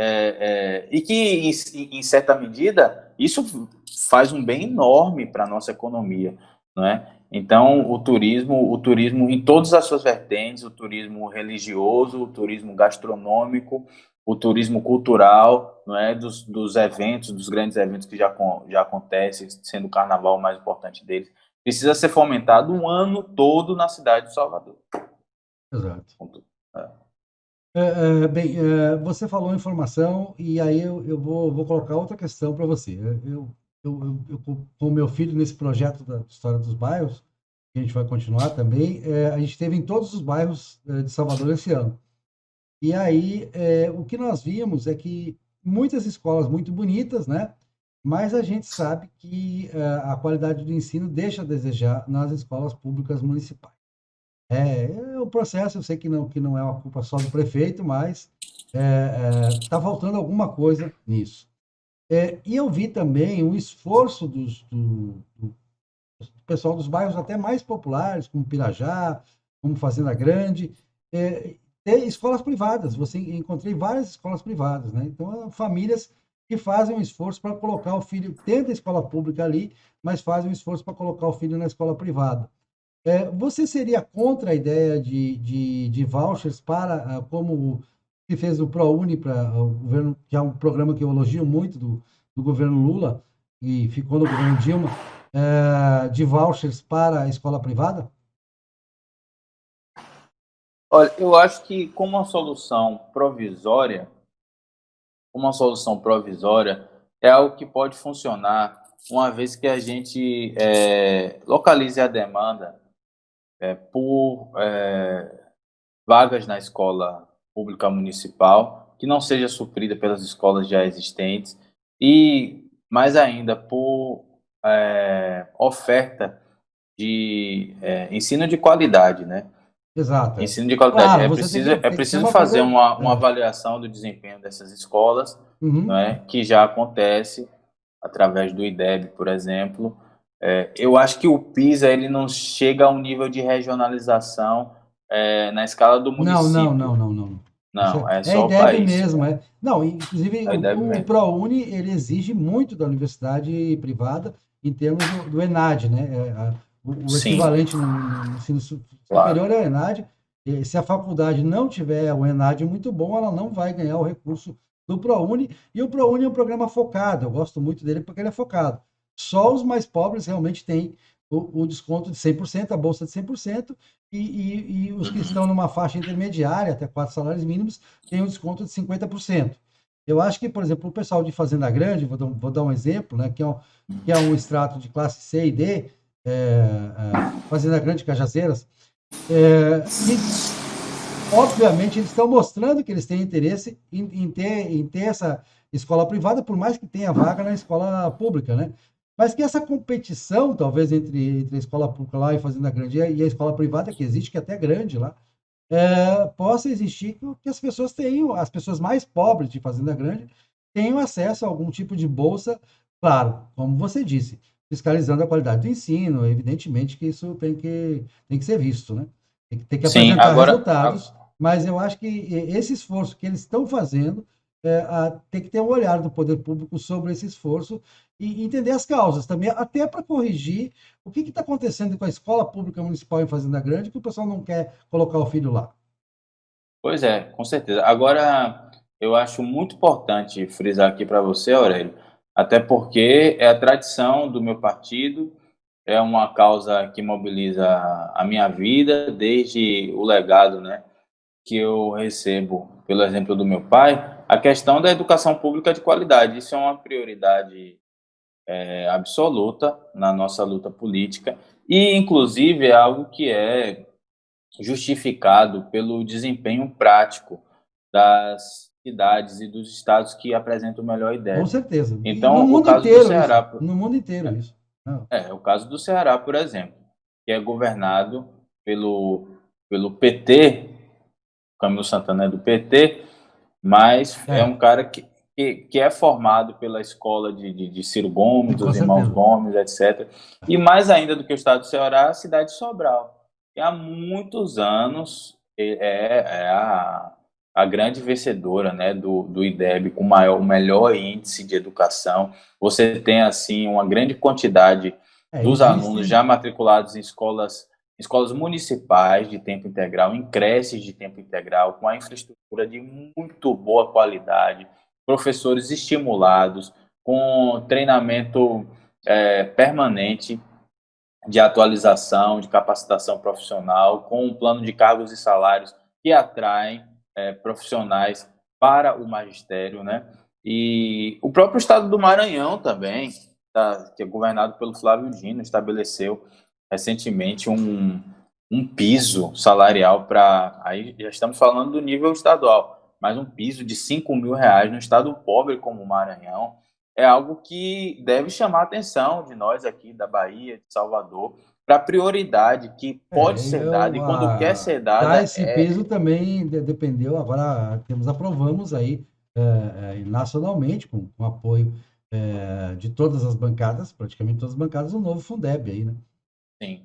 e que em certa medida isso faz um bem enorme para a nossa economia, não é? Então o turismo em todas as suas vertentes, o turismo religioso, o turismo gastronômico, o turismo cultural, não é, dos eventos, dos grandes eventos que já acontecem, sendo o carnaval o mais importante deles, precisa ser fomentado um ano todo na cidade de Salvador. Exato. Bem, você falou em formação e aí eu vou colocar outra questão para você. Com o meu filho nesse projeto da História dos Bairros, que a gente vai continuar também, a gente teve em todos os bairros de Salvador esse ano. E aí, o que nós vimos é que muitas escolas muito bonitas, né? Mas a gente sabe que a qualidade do ensino deixa a desejar nas escolas públicas municipais. É um processo, eu sei que não é uma culpa só do prefeito, mas está faltando alguma coisa nisso. E eu vi também o esforço do pessoal dos bairros até mais populares, como Pirajá, como Fazenda Grande, ter escolas privadas. Você encontrei várias escolas privadas, né? Então, famílias que fazem um esforço para colocar o filho dentro da escola pública ali, mas fazem um esforço para colocar o filho na escola privada. Você seria contra a ideia de vouchers para, como se fez o ProUni para o governo, que é um programa que eu elogio muito do governo Lula, e ficou no governo Dilma, de vouchers para a escola privada? Olha, eu acho que como uma solução provisória é algo que pode funcionar uma vez que a gente localize a demanda por vagas na escola pública municipal, que não seja suprida pelas escolas já existentes, e mais ainda por oferta de ensino de qualidade, né? Exato. Ensino de qualidade. Claro, você É tem que ser preciso uma fazer coisa. uma avaliação do desempenho dessas escolas, não Uhum. é? Que já acontece através do IDEB, por exemplo. Eu acho que o PISA ele não chega a um nível de regionalização na escala do Não, não, município. não, não, não. Não, é É a só o IDEB país. mesmo, é. Não, inclusive É a ideia o mesmo. ProUni, ele exige muito da universidade privada em termos do ENAD, né? O Sim, equivalente no ensino claro. superior é o ENAD. E se a faculdade não tiver o ENAD muito bom, ela não vai ganhar o recurso do ProUni. E o ProUni é um programa focado, eu gosto muito dele porque ele é focado. Só os mais pobres realmente têm o desconto de 100%, a bolsa de 100%, e os que estão Uhum. numa faixa intermediária, até 4 salários mínimos, têm um desconto de 50%. Eu acho que, por exemplo, o pessoal de Fazenda Grande, vou dar um exemplo, né, que é um extrato de classe C e D, Fazenda Grande Cajazeiras, que obviamente eles estão mostrando que eles têm interesse em ter essa escola privada, por mais que tenha vaga na escola pública, né? Mas que essa competição, talvez, entre a escola pública lá e Fazenda Grande e a escola privada, que existe, que é até grande lá, possa existir que as pessoas tenham, as pessoas mais pobres de Fazenda Grande, tenham acesso a algum tipo de bolsa, claro, como você disse, fiscalizando a qualidade do ensino, evidentemente que isso tem que ser visto, né? Tem que Sim, apresentar resultados, mas eu acho que esse esforço que eles estão fazendo tem que ter um olhar do poder público sobre esse esforço e entender as causas também, até para corrigir o que está acontecendo com a escola pública municipal em Fazenda Grande, que o pessoal não quer colocar o filho lá. pois é, com certeza. Agora, eu acho muito importante frisar aqui para você, Aurélio, até porque é a tradição do meu partido, é uma causa que mobiliza a minha vida, desde o legado, né, que eu recebo pelo exemplo do meu pai, a questão da educação pública de qualidade. Isso é uma prioridade absoluta na nossa luta política e, inclusive, é algo que é justificado pelo desempenho prático das cidades e dos estados que apresentam o melhor Com IDEB. certeza. E no Então, o mundo caso do inteiro isso. Ceará, No mundo inteiro isso. Não. o caso do Ceará, por exemplo, que é governado pelo PT, Camilo Santana é do PT, mas é É, um cara que é formado pela escola de Ciro Gomes, com dos irmãos certeza. Gomes, etc. E mais ainda do que o estado do Ceará, a cidade de Sobral, que há muitos anos é a grande vencedora, né, do IDEB, com o melhor índice de educação. Você tem, assim, uma grande quantidade dos alunos Existe. já matriculados em escolas municipais de tempo integral, em creches de tempo integral, com a infraestrutura de muito boa qualidade, professores estimulados, com treinamento permanente de atualização, de capacitação profissional, com um plano de cargos e salários que atraem profissionais para o magistério, né? E o próprio estado do Maranhão também, que é governado pelo Flávio Dino, estabeleceu recentemente um piso salarial para. Aí já estamos falando do nível estadual, mas um piso de R$ 5.000 no estado pobre como o Maranhão é algo que deve chamar a atenção de nós aqui da Bahia, de Salvador, para a prioridade que pode ser dada e quando quer ser Dar dada esse peso também dependeu, agora aprovamos aí nacionalmente, com apoio de todas as bancadas, praticamente todas as bancadas, o novo Fundeb aí, né? sim,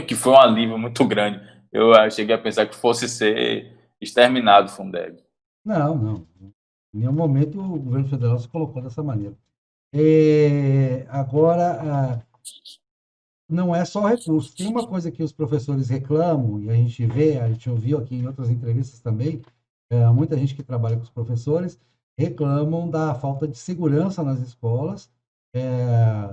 que foi um alívio muito grande. Eu cheguei a pensar que fosse ser exterminado o Fundeb. Não, não. Em nenhum momento o governo federal se colocou dessa maneira. Agora, não é só recurso. Tem uma coisa que os professores reclamam, e a gente ouviu aqui em outras entrevistas também, muita gente que trabalha com os professores reclamam da falta de segurança nas escolas, é,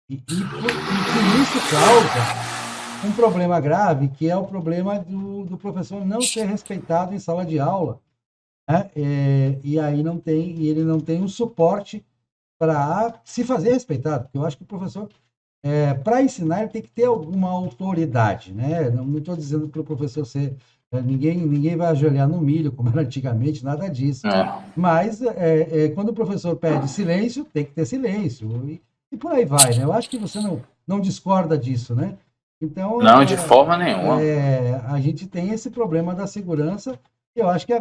e que isso causa um problema grave, que é o problema do professor não ser respeitado em sala de aula, né? E aí e ele não tem um suporte para se fazer respeitado, porque eu acho que o professor para ensinar, ele tem que ter alguma autoridade, né? Não estou dizendo para o professor ser. Ninguém vai ajoelhar no milho, como era antigamente, nada disso. É. Mas quando o professor pede silêncio, tem que ter silêncio. E por aí vai, né? Eu acho que você não discorda disso, né? Então, Não, de forma nenhuma. a gente tem esse problema da segurança. Eu acho que,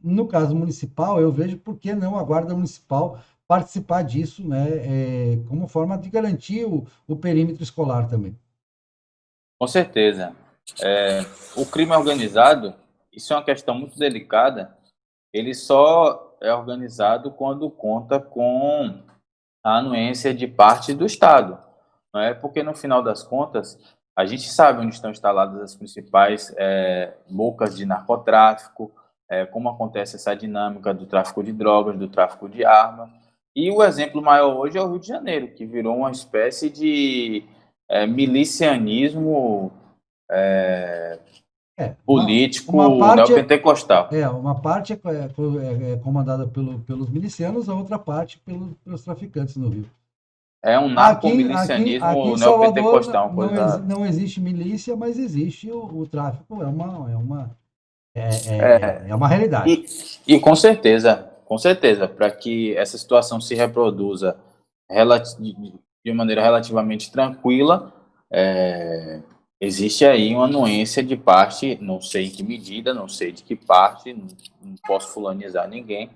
no caso municipal, eu vejo por que não a Guarda Municipal participar disso, né, como forma de garantir o perímetro escolar também. Com certeza. O crime organizado isso é uma questão muito delicada, ele só é organizado quando conta com a anuência de parte do Estado, não é? Porque no final das contas a gente sabe onde estão instaladas as principais bocas de narcotráfico, como acontece essa dinâmica do tráfico de drogas, do tráfico de armas. E o exemplo maior hoje é o Rio de Janeiro, que virou uma espécie de milicianismo uma político parte neopentecostal. uma parte é comandada pelos milicianos, a outra parte pelos traficantes no Rio. É um Aqui narcomilicianismo em Salvador neopentecostal, uma coisa. não existe milícia, mas existe o tráfico, É, é uma realidade. e com certeza, para que essa situação se reproduza de maneira relativamente tranquila, existe aí uma anuência de parte, não sei em que medida, não sei de que parte, não posso fulanizar ninguém,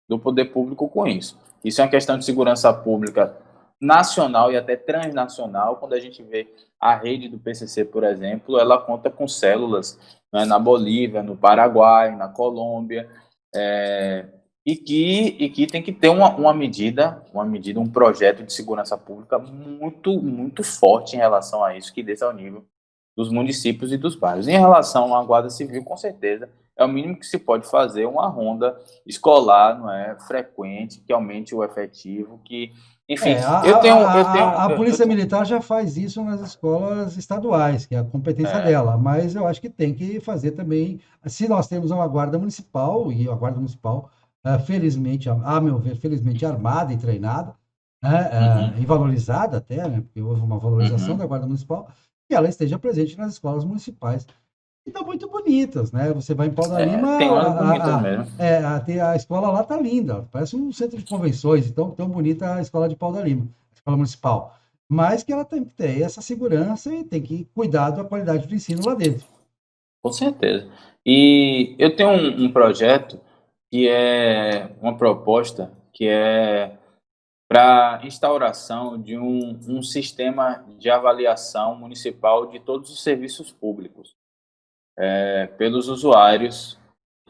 do poder público com isso. Isso é uma questão de segurança pública nacional e até transnacional. Quando a gente vê a rede do PCC, por exemplo, ela conta com células, né, na Bolívia, no Paraguai, na Colômbia, e que tem que ter uma medida, um projeto de segurança pública muito, muito forte em relação a isso, que desça ao nível dos municípios e dos bairros. Em relação à Guarda Civil, com certeza, é o mínimo que se pode fazer uma ronda escolar, não é, frequente, que aumente o efetivo, que, enfim, a Polícia Militar já faz isso nas escolas estaduais, que é a competência dela, mas eu acho que tem que fazer também, se nós temos uma guarda municipal, e a guarda municipal, felizmente, a meu ver, felizmente armada e treinada, e valorizada até, né, porque houve uma valorização da guarda municipal, que ela esteja presente nas escolas municipais. E estão muito bonitas, né? Você vai em Pau da Lima, tem umas bonitas mesmo. a escola lá tá linda, parece um centro de convenções, tão bonita a escola de Pau da Lima, a escola municipal. Mas que ela tem que ter essa segurança e tem que cuidar da qualidade do ensino lá dentro. Com certeza. E eu tenho um projeto que é uma proposta que é para instauração de um sistema de avaliação municipal de todos os serviços públicos pelos usuários.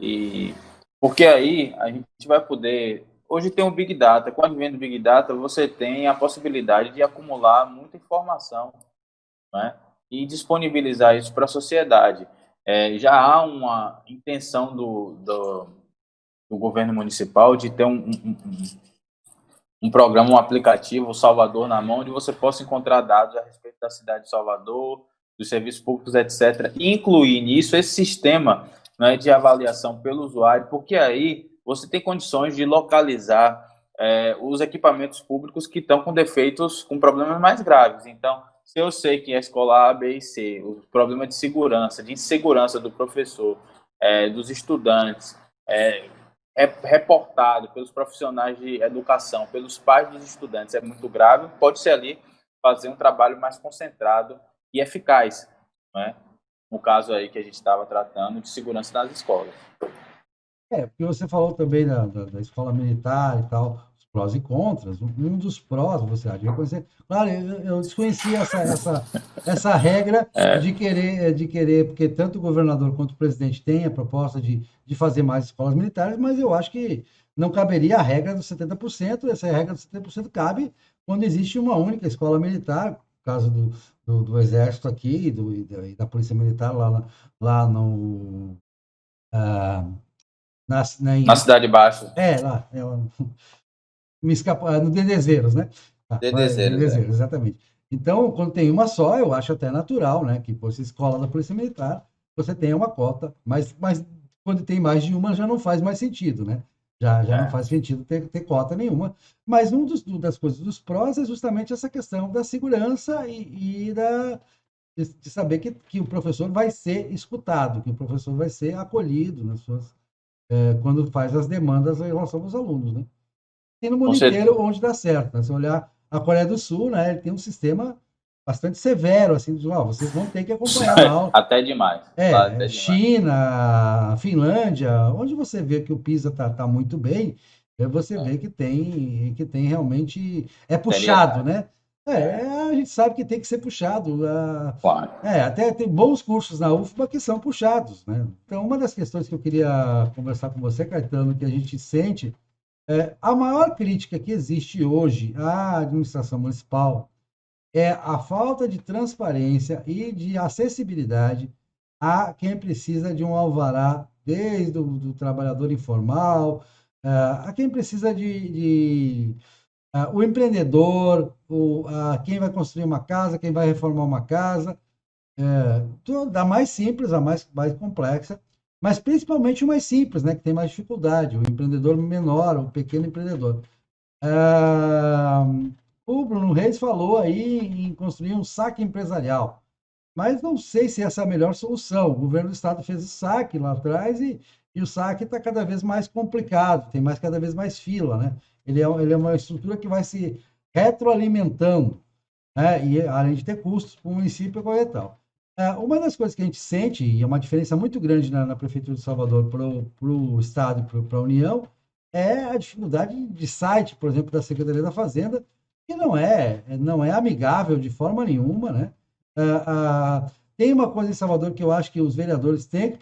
E porque aí a gente vai poder. Hoje tem o Big Data. Com o advento do Big Data, você tem a possibilidade de acumular muita informação, né? E disponibilizar isso para a sociedade. Já há uma intenção do governo municipal de ter um programa, um aplicativo, o Salvador na mão, onde você possa encontrar dados a respeito da cidade de Salvador, dos serviços públicos, etc. E incluir nisso esse sistema, né, de avaliação pelo usuário, porque aí você tem condições de localizar os equipamentos públicos que estão com defeitos, com problemas mais graves. Então, se eu sei que a escola A, B e C, o problema de segurança, de insegurança do professor, dos estudantes, reportado pelos profissionais de educação, pelos pais dos estudantes, é muito grave, pode-se ali fazer um trabalho mais concentrado e eficaz, né? No caso aí que a gente estava tratando de segurança nas escolas. Porque você falou também da escola militar e tal, os prós e contras. Um dos prós, você há de reconhecer. Claro, eu desconhecia essa regra de querer, porque tanto o governador quanto o presidente têm a proposta de fazer mais escolas militares, mas eu acho que não caberia a regra dos 70%. Essa regra dos 70% cabe quando existe uma única escola militar, no caso do Exército aqui e da Polícia Militar lá no. Na Cidade Baixa. Lá, me escapou, no Dedezeiros, né? Dedezeiros, exatamente. Então, quando tem uma só, eu acho até natural, né? Que fosse escola da Polícia Militar, você tenha uma cota, mas quando tem mais de uma, já não faz mais sentido, né? Já não faz sentido ter cota nenhuma. Mas das coisas dos prós é justamente essa questão da segurança de saber que o professor vai ser escutado, que o professor vai ser acolhido quando faz as demandas em relação aos alunos, né? Tem no mundo inteiro onde dá certo, né? Se olhar a Coreia do Sul, né, ele tem um sistema bastante severo, assim, vocês vão ter que acompanhar a aula. Até demais. China, Finlândia, onde você vê que o PISA tá muito bem, você vê que tem realmente, puxado, né? A gente sabe que tem que ser puxado. Claro. Até tem bons cursos na UFBA que são puxados, né? Então, uma das questões que eu queria conversar com você, Caetano, que a gente sente, a maior crítica que existe hoje à administração municipal é a falta de transparência e de acessibilidade a quem precisa de um alvará, desde o trabalhador informal, a quem precisa o empreendedor, quem vai construir uma casa, quem vai reformar uma casa, da mais simples à mais complexa, mas principalmente o mais simples, né, que tem mais dificuldade, o empreendedor menor, o pequeno empreendedor. Ah, o Bruno Reis falou aí em construir um saque empresarial, mas não sei se essa é a melhor solução. O governo do estado fez o saque lá atrás e o saque está cada vez mais complicado, tem cada vez mais fila, né? Ele é uma estrutura que vai se retroalimentando, né? E além de ter custos para o município e tal. Uma das coisas que a gente sente, e é uma diferença muito grande na Prefeitura de Salvador para o Estado e para a União, é a dificuldade de site, por exemplo, da Secretaria da Fazenda, que não é amigável de forma nenhuma, né? Tem uma coisa em Salvador que eu acho que os vereadores têm que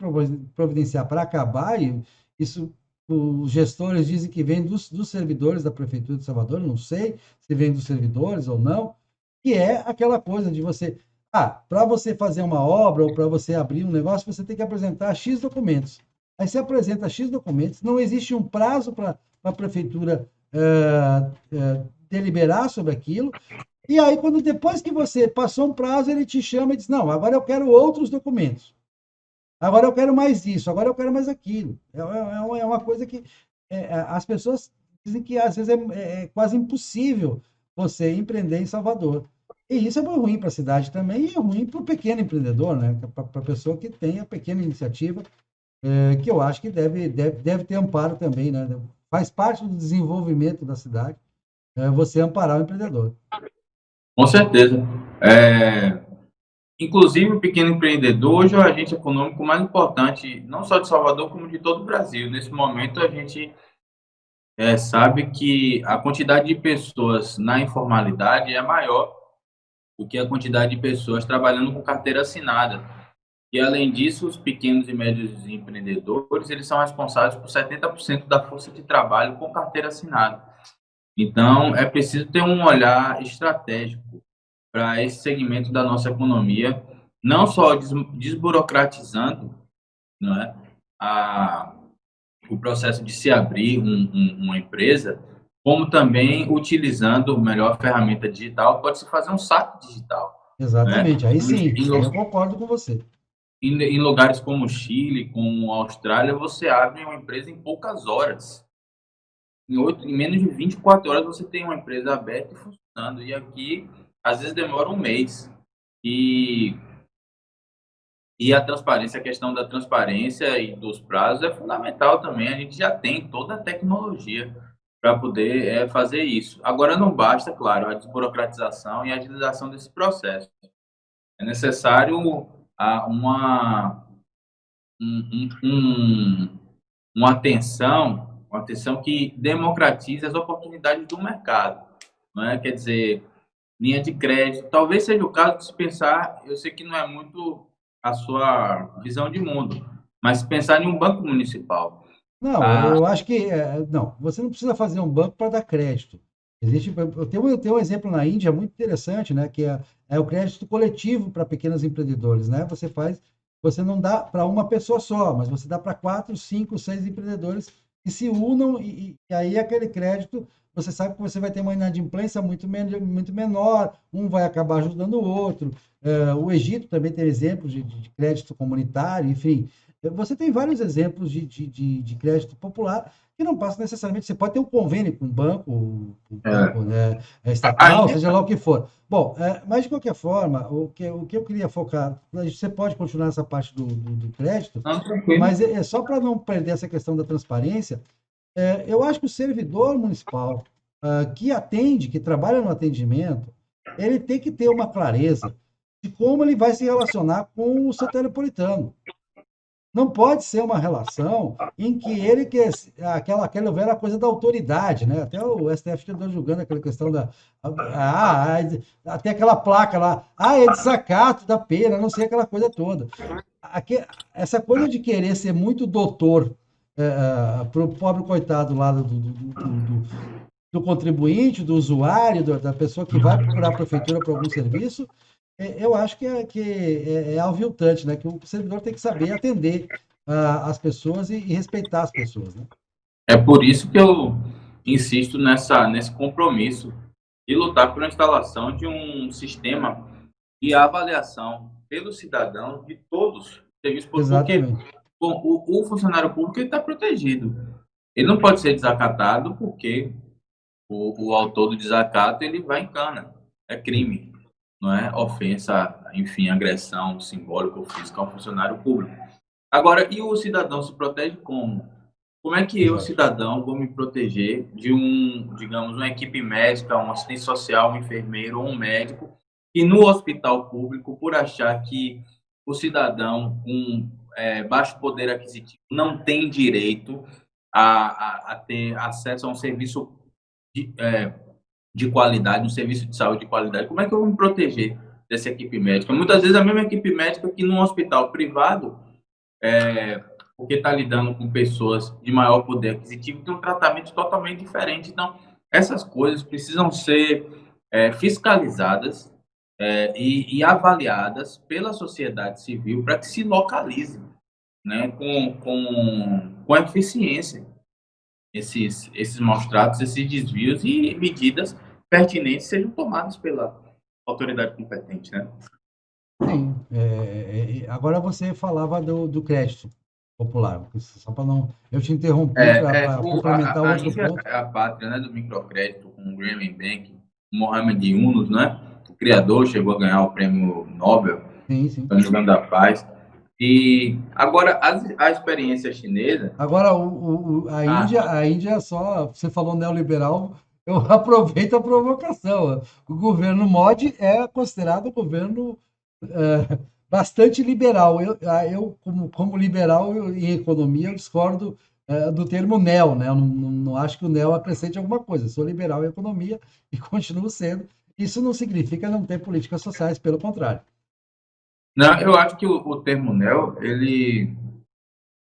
providenciar para acabar, e isso os gestores dizem que vem dos servidores da Prefeitura de Salvador, não sei se vem dos servidores ou não, que é aquela coisa de você, para você fazer uma obra ou para você abrir um negócio, você tem que apresentar X documentos. Aí você apresenta X documentos, não existe um prazo para a prefeitura deliberar sobre aquilo, e aí, depois que você passou um prazo, ele te chama e diz: não, agora eu quero outros documentos. Agora eu quero mais isso, agora eu quero mais aquilo. É uma coisa que as pessoas dizem que às vezes é quase impossível você empreender em Salvador. E isso é muito ruim para a cidade também, e é ruim para o pequeno empreendedor, né? Para a pessoa que tem a pequena iniciativa, que eu acho que deve ter amparo também, né? Faz parte do desenvolvimento da cidade, você amparar o empreendedor. Com certeza. É, Inclusive, o pequeno empreendedor hoje é o agente econômico mais importante, não só de Salvador, como de todo o Brasil. Nesse momento, a gente sabe que a quantidade de pessoas na informalidade é maior do que a quantidade de pessoas trabalhando com carteira assinada. E, além disso, os pequenos e médios empreendedores, eles são responsáveis por 70% da força de trabalho com carteira assinada. Então, é preciso ter um olhar estratégico para esse segmento da nossa economia, não só desburocratizando, não é, o processo de se abrir uma empresa, como também utilizando melhor a ferramenta digital, pode-se fazer um saque digital. Né? Exatamente, aí sim, aí eu concordo com você. Em lugares como Chile, como Austrália, você abre uma empresa em poucas horas. Em menos de 24 horas você tem uma empresa aberta e funcionando. E aqui, às vezes, demora um mês. E, e a transparência, a questão da transparência e dos prazos é fundamental também. A gente já tem toda a tecnologia para poder fazer isso. Agora, não basta, claro, a desburocratização e a agilização desse processo. É necessário um, um, uma atenção que democratize as oportunidades do mercado, não é? Quer dizer, linha de crédito, talvez seja o caso de se pensar, eu sei que não é muito a sua visão de mundo, mas pensar em um banco municipal. Não, Ah, eu acho que não, você não precisa fazer um banco para dar crédito. Eu tenho um exemplo na Índia muito interessante, né, que é o crédito coletivo para pequenos empreendedores, né? Você não dá para uma pessoa só, mas você dá para 4, 5, 6 empreendedores que se unam e aí aquele crédito, você sabe que você vai ter uma inadimplência muito menor, um vai acabar ajudando o outro. O Egito também tem exemplos de crédito comunitário, enfim. Você tem vários exemplos de crédito popular que não passa necessariamente. Você pode ter um convênio com um banco, é, né, estatal, ainda, seja lá o que for. Bom, mas de qualquer forma, o que eu queria focar, você pode continuar essa parte do crédito, não, tranquilo. mas é só para não perder essa questão da transparência. Eu acho que o servidor municipal que atende, que trabalha no atendimento, ele tem que ter uma clareza de como ele vai se relacionar com o soteropolitano. Não pode ser uma relação em que ele quer aquela velha coisa da autoridade, né? Até o STF já andou julgando aquela questão até aquela placa lá, é desacato da pena, não sei aquela coisa toda. Essa coisa de querer ser muito doutor para o pobre coitado lá do contribuinte, do usuário, da pessoa que vai procurar a prefeitura para algum serviço, eu acho que é aviltante, né? Que o servidor tem que saber atender as pessoas e respeitar as pessoas, né? É por isso que eu insisto nesse compromisso de lutar pela instalação de um sistema de avaliação pelos cidadãos de todos os serviços públicos, porque Exatamente. bom, o funcionário público está protegido. Ele não pode ser desacatado porque o autor do desacato ele vai em cana. É crime, não é ofensa, enfim, agressão simbólica ou física a um funcionário público. Agora, e o cidadão se protege como? Como é que eu, Exato. cidadão, vou me proteger de digamos, uma equipe médica, um assistente social, um enfermeiro ou um médico, e no hospital público, por achar que o cidadão com baixo poder aquisitivo não tem direito a ter acesso a um serviço de, de qualidade, um serviço de saúde de qualidade? Como é que eu vou me proteger dessa equipe médica? Muitas vezes a mesma equipe médica que num hospital privado porque está lidando com pessoas de maior poder aquisitivo, tem um tratamento totalmente diferente. Então, essas coisas precisam ser fiscalizadas e avaliadas pela sociedade civil para que se localize, né, com eficiência esses maus tratos, esses desvios e medidas pertinentes sejam tomadas pela autoridade competente, né? Sim. Agora você falava do crédito popular, só para não. Eu te interrompi para complementar A outro Índia ponto. é a pátria, né, do microcrédito, com o Grameen Bank, o Mohamed Yunus, né, o criador, chegou a ganhar o prêmio Nobel, Sim, sim. da Paz. E agora, a experiência chinesa... Agora, a Índia só, você falou neoliberal, eu aproveito a provocação. O governo Modi é considerado um governo bastante liberal. Eu como liberal em economia, eu discordo do termo neo, né? Eu não acho que o neo acrescente alguma coisa. Eu sou liberal em economia e continuo sendo. Isso não significa não ter políticas sociais, pelo contrário. Não, eu acho que o termo neo,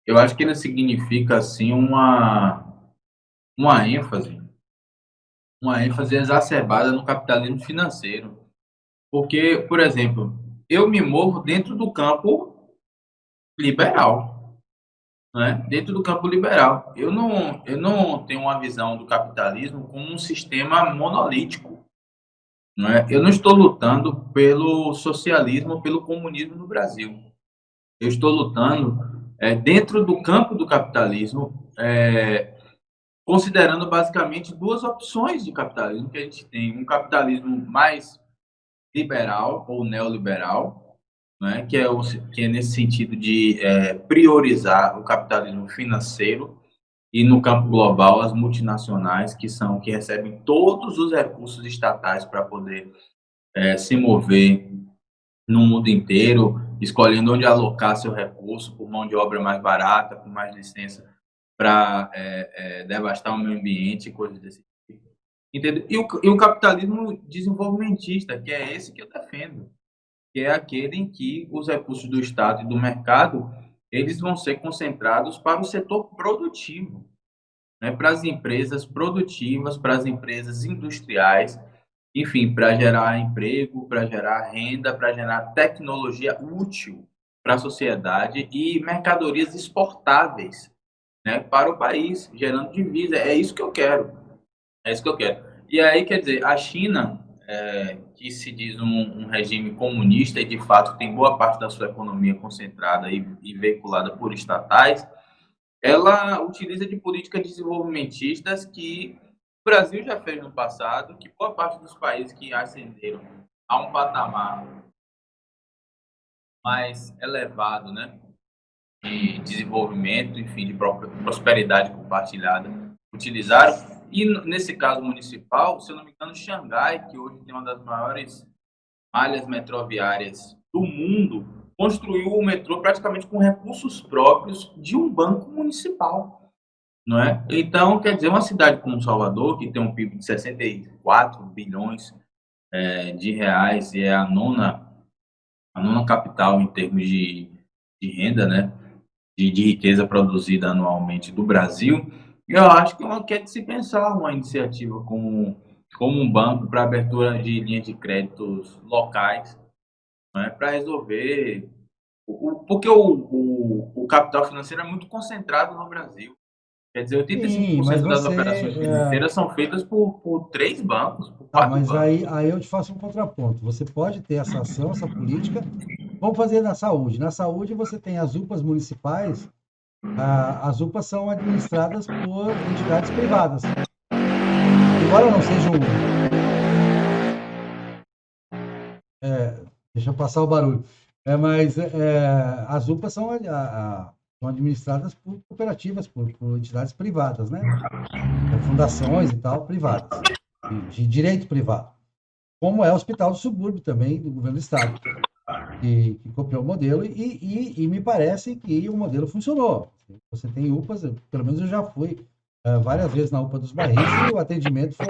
eu acho que ele significa, assim, uma ênfase, uma ênfase exacerbada no capitalismo financeiro. Porque, por exemplo, eu me movo dentro do campo liberal, né? Dentro do campo liberal. Eu não tenho uma visão do capitalismo como um sistema monolítico, não é? Eu não estou lutando pelo socialismo ou pelo comunismo no Brasil. Eu estou lutando dentro do campo do capitalismo, considerando basicamente duas opções de capitalismo que a gente tem. Um capitalismo mais liberal ou neoliberal, né, que é nesse sentido de priorizar o capitalismo financeiro e no campo global as multinacionais que recebem todos os recursos estatais para poder se mover no mundo inteiro, escolhendo onde alocar seu recurso por mão de obra mais barata, com mais licença para devastar o meio ambiente e coisas desse tipo. Entendeu? E o capitalismo desenvolvimentista, que é esse que eu defendo, que é aquele em que os recursos do Estado e do mercado eles vão ser concentrados para o setor produtivo, né? Para as empresas produtivas, para as empresas industriais, enfim, para gerar emprego, para gerar renda, para gerar tecnologia útil para a sociedade e mercadorias exportáveis, né, para o país, gerando divisa. É isso que eu quero. É isso que eu quero. E aí, quer dizer, a China, que se diz um regime comunista e de fato tem boa parte da sua economia concentrada e veiculada por estatais, ela utiliza de políticas desenvolvimentistas que o Brasil já fez no passado, que boa parte dos países que ascenderam a um patamar mais elevado, né, de desenvolvimento, enfim, de prosperidade compartilhada, utilizaram. E nesse caso municipal, se eu não me engano, Xangai, que hoje tem uma das maiores malhas metroviárias do mundo, construiu o metrô praticamente com recursos próprios de um banco municipal, não é? Então, quer dizer, uma cidade como Salvador, que tem um PIB de 64 bilhões de reais e é a nona capital em termos de renda, né? De riqueza produzida anualmente do Brasil, eu acho que é de se pensar uma iniciativa como um banco para abertura de linhas de créditos locais, né, para resolver. Porque o capital financeiro é muito concentrado no Brasil. Quer dizer, Sim, mas 85% das você. operações financeiras são feitas por três bancos, por Tá, quatro mas bancos. aí eu te faço um contraponto. Você pode ter essa ação, essa política. Vamos fazer na saúde. Na saúde, você tem as UPAs municipais. As UPAs são administradas por entidades privadas. Embora não sejam. Deixa eu passar o barulho. As UPAs são administradas por cooperativas, por entidades privadas, né? Fundações e tal, privadas, de direito privado. Como é o Hospital do Subúrbio também, do governo do Estado, que copiou o modelo e me parece que o modelo funcionou. Você tem UPAs, pelo menos eu já fui várias vezes na UPA dos Barris e o atendimento foi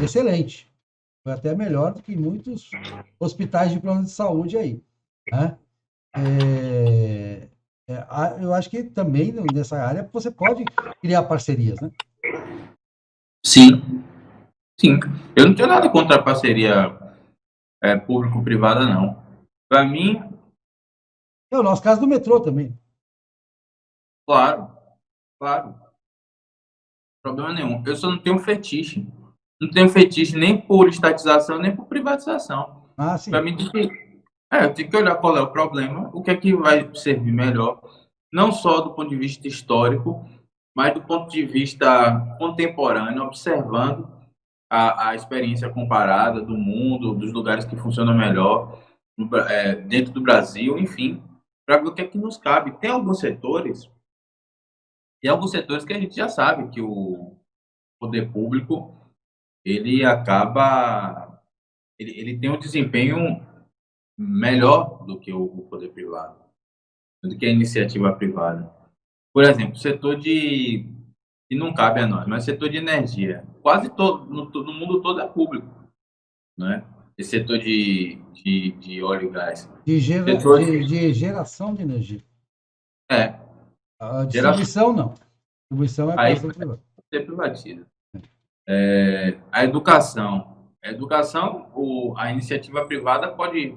excelente. Foi até melhor do que muitos hospitais de plano de saúde aí, né? Eu acho que também nessa área você pode criar parcerias, né? Sim, sim. Eu não tenho nada contra a parceria público-privada, não. Para mim, É o nosso caso do metrô também. claro, claro, problema nenhum. Eu só não tenho fetiche. Não tenho fetiche nem por estatização, nem por privatização. Ah, Para sim. mim, eu tenho que olhar qual é o problema, o que é que vai servir melhor, não só do ponto de vista histórico, mas do ponto de vista contemporâneo, observando a experiência comparada do mundo, dos lugares que funcionam melhor, dentro do Brasil, enfim, para ver o que é que nos cabe. Tem alguns setores que a gente já sabe que o poder público ele acaba ele tem um desempenho melhor do que o poder privado, do que a iniciativa privada. Por exemplo, o setor que não cabe a nós, mas o setor de energia, quase todo no mundo todo é público, né? Esse setor de óleo e gás. Setor De geração de energia. é A geração, distribuição, não. Distribuição é aí coisa do privado. ser privatiza. A educação, a iniciativa privada pode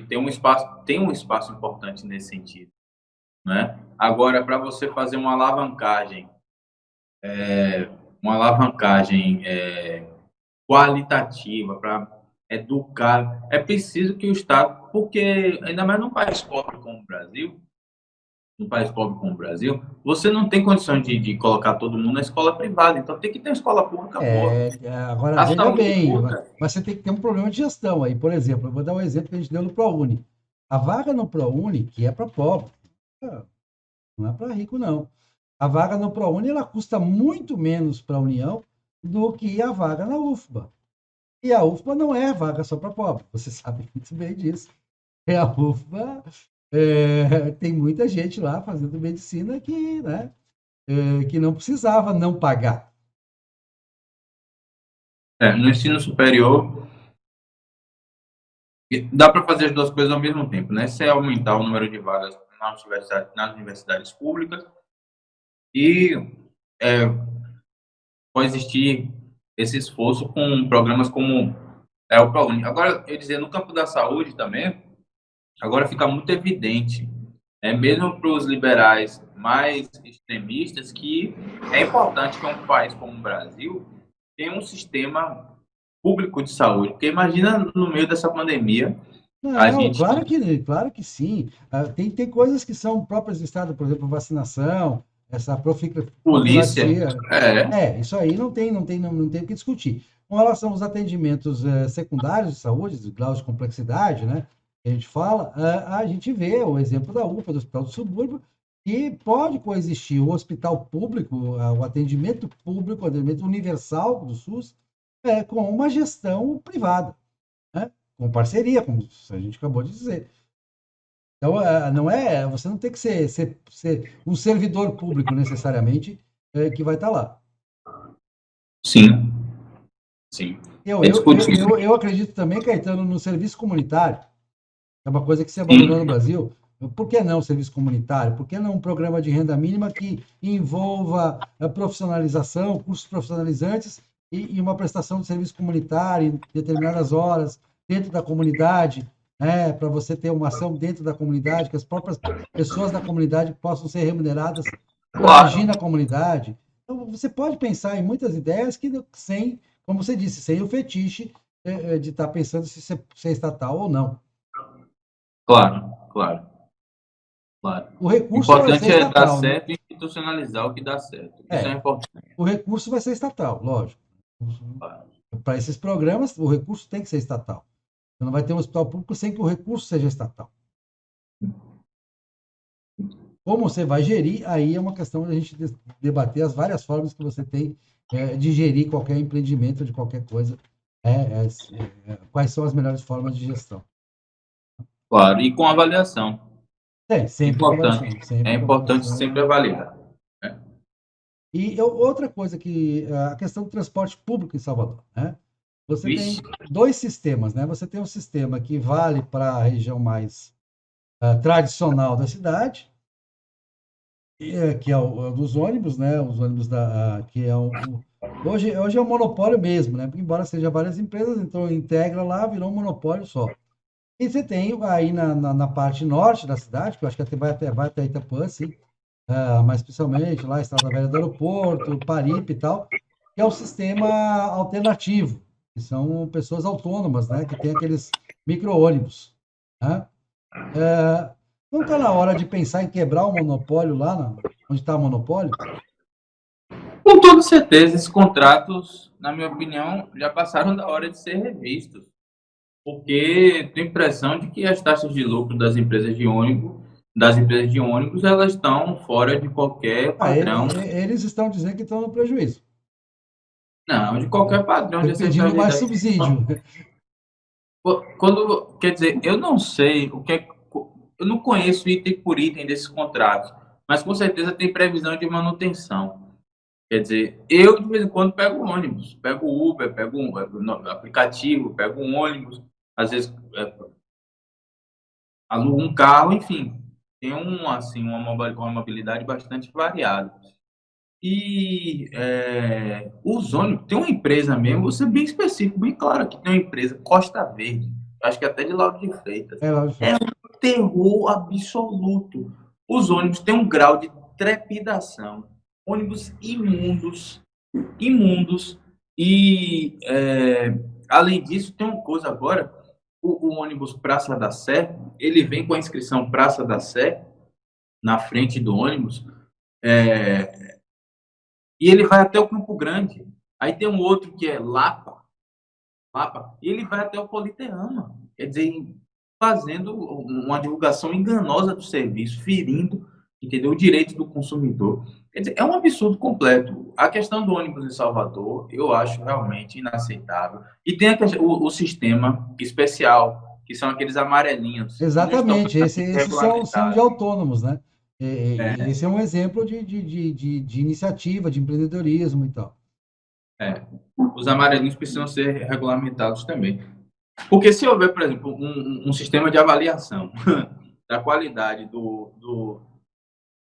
ter um espaço, tem um espaço importante nesse sentido, né? Agora, para você fazer uma alavancagem qualitativa para educar, é preciso que o Estado, porque ainda mais num país pobre como o Brasil, você não tem condição de colocar todo mundo na escola privada, então tem que ter uma escola pública boa. Agora, A veja saúde bem, pública, mas você tem que ter um problema de gestão aí. Por exemplo, eu vou dar um exemplo que a gente deu no ProUni. A vaga no ProUni, que é para pobre, não é para rico, não. A vaga no ProUni, ela custa muito menos para a União do que a vaga na UFBA. E a UFBA não é vaga só para pobre, você sabe muito bem disso. E a UFBA tem muita gente lá fazendo medicina que, né, que não precisava não pagar. no ensino superior, dá para fazer as duas coisas ao mesmo tempo, né? Se é aumentar o número de vagas nas universidades públicas e é, pode existir esse esforço com programas como o ProUni. Agora, eu dizer, no campo da saúde também, agora fica muito evidente, mesmo para os liberais mais extremistas, que é importante que um país como o Brasil tenha um sistema público de saúde. Porque imagina no meio dessa pandemia, a Não, gente, claro que sim. Tem coisas que são próprias do Estado, por exemplo, vacinação, essa polícia, profilaxia. Isso aí não tem o que discutir. Com relação aos atendimentos secundários de saúde, de graus de complexidade, né, que a gente fala, a gente vê o exemplo da UPA, do Hospital do Subúrbio, que pode coexistir o hospital público, o atendimento público, o atendimento universal do SUS, com uma gestão privada, né? com parceria, como a gente acabou de dizer. Então, não é, você não tem que ser um servidor público necessariamente que vai estar lá. Sim, sim. Eu, É eu, eu, discutível. eu, eu acredito também, Caetano, no serviço comunitário. É uma coisa que se abandonou no Sim, Brasil. Por que não serviço comunitário? Por que não um programa de renda mínima que envolva a profissionalização, cursos profissionalizantes e uma prestação de serviço comunitário em determinadas horas, dentro da comunidade, né, para você ter uma ação dentro da comunidade, que as próprias pessoas da comunidade possam ser remuneradas para agir claro, na comunidade. Então, você pode pensar em muitas ideias que sem, como você disse, sem o fetiche de estar pensando se é estatal ou não. claro, claro, claro. O O recurso vai ser importante é dar estatal, né? certo e institucionalizar o que dá certo. Isso é É, importante. o recurso vai ser estatal, lógico. Claro. Para esses programas, o recurso tem que ser estatal. Você não vai ter um hospital público sem que o recurso seja estatal. Como você vai gerir, aí é uma questão de a gente debater as várias formas que você tem de gerir qualquer empreendimento, de qualquer coisa. Quais são as melhores formas de gestão? Claro, e com avaliação. Tem, sempre com Importante. avaliação, É sempre com importante sempre avaliação. avaliar. Né? Outra coisa que a questão do transporte público em Salvador, né? Você Vixe, tem dois sistemas, né? Você tem um sistema que vale para a região mais tradicional da cidade, que é o dos ônibus, né? Os ônibus que é hoje é um monopólio mesmo, né? Porque embora seja várias empresas, então integra lá, virou um monopólio só. E você tem aí na parte norte da cidade, que eu acho que vai até Itapuã, sim, mas especialmente lá, Estrada Velha do Aeroporto, Paripe e tal, que é o sistema alternativo, que são pessoas autônomas, né, que tem aqueles micro-ônibus, né? Não está na hora de pensar em quebrar o monopólio lá onde está o monopólio? com toda certeza, esses contratos, na minha opinião, já passaram da hora de ser revistos. Porque tenho a impressão de que as taxas de lucro das empresas de ônibus, elas estão fora de qualquer padrão. Eles estão dizendo que estão no prejuízo. Não, de qualquer padrão de Estão pedindo mais aceitabilidade. subsídio. Quando, quer dizer, eu não sei o que é, eu não conheço item por item desses contratos, mas com certeza tem previsão de manutenção. Quer dizer, eu de vez em quando pego ônibus, pego Uber, pego um aplicativo, pego um ônibus, às vezes alugo um carro, enfim, tem assim, uma mobilidade bastante variada. E os ônibus, tem uma empresa mesmo, vou ser bem específico, bem claro aqui, tem uma empresa, Costa Verde, acho que até de Lauro de Freitas, É, lá, é um terror absoluto. Os ônibus têm um grau de trepidação, ônibus imundos, imundos, e além disso, tem uma coisa agora, o ônibus Praça da Sé, ele vem com a inscrição Praça da Sé na frente do ônibus, é, e ele vai até o Campo Grande. Aí tem um outro que é Lapa, e ele vai até o Politeama. Quer dizer, fazendo uma divulgação enganosa do serviço, ferindo, entendeu, o direito do consumidor. Quer dizer, é um absurdo completo. A questão do ônibus em Salvador, eu acho realmente inaceitável. E tem o sistema especial, que são aqueles amarelinhos, que não estão exatamente, esses são de regulamentados. autônomos, né? Esse é um exemplo de iniciativa, de empreendedorismo e tal. É, os amarelinhos precisam ser regulamentados também. Porque se houver, por exemplo, um sistema de avaliação da qualidade do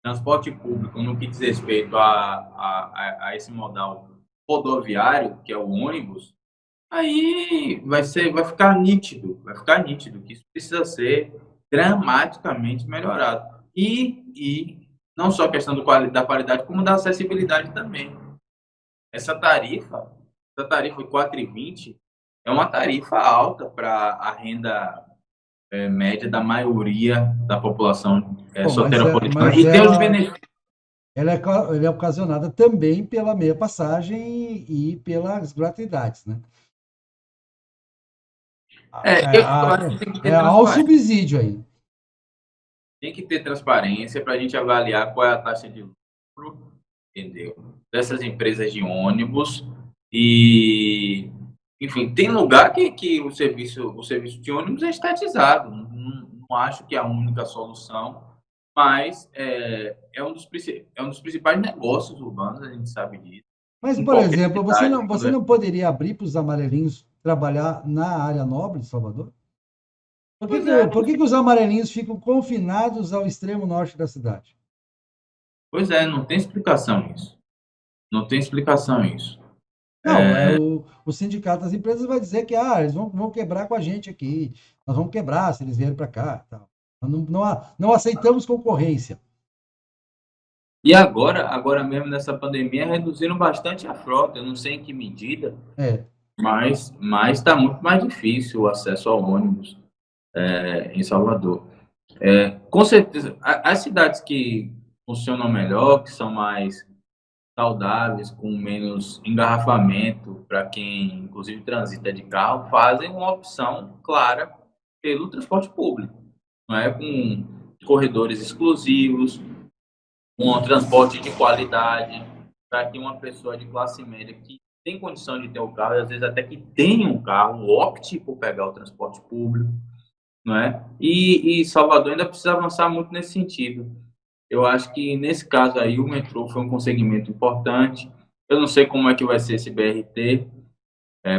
transporte público no que diz respeito a esse modal rodoviário, que é o ônibus, aí vai ficar nítido que isso precisa ser dramaticamente melhorado. E não só a questão da qualidade, como da acessibilidade também. Essa tarifa, essa tarifa de 4,20 é uma tarifa alta para a renda média da maioria da população Bom, soteropolitana mas e tem os benefícios. ela é ocasionada também pela meia passagem e pelas gratuidades, né? Eu acho que tem que ter Há o transparência. subsídio aí. Tem que ter transparência para a gente avaliar qual é a taxa de lucro, entendeu? Dessas empresas de ônibus e, Enfim, tem lugar que o serviço de ônibus é estatizado. Não acho que é a única solução, mas é um dos principais negócios urbanos, a gente sabe disso. Mas, Em por qualquer exemplo, cidade, quando você não poderia abrir para os amarelinhos trabalhar na área nobre de Salvador? pois é, Por que que os amarelinhos ficam confinados ao extremo norte da cidade? não tem explicação isso. Não tem explicação isso. Não, o sindicato das empresas vai dizer que eles vão quebrar com a gente aqui. Nós vamos quebrar se eles vierem para cá. Tal. Nós não aceitamos concorrência. E agora mesmo nessa pandemia, reduziram bastante a frota. Eu não sei em que medida, É, mas está muito mais difícil o acesso ao ônibus em Salvador. Com certeza, as cidades que funcionam melhor, que são mais saudáveis, com menos engarrafamento para quem, inclusive, transita de carro, fazem uma opção clara pelo transporte público, não é? Com corredores exclusivos, com um transporte de qualidade, para que uma pessoa de classe média que tem condição de ter o carro, e às vezes até que tem um carro, opte por pegar o transporte público, não é? E Salvador ainda precisa avançar muito nesse sentido. Eu acho que nesse caso aí o metrô foi um conseguimento importante. Eu não sei como é que vai ser esse BRT,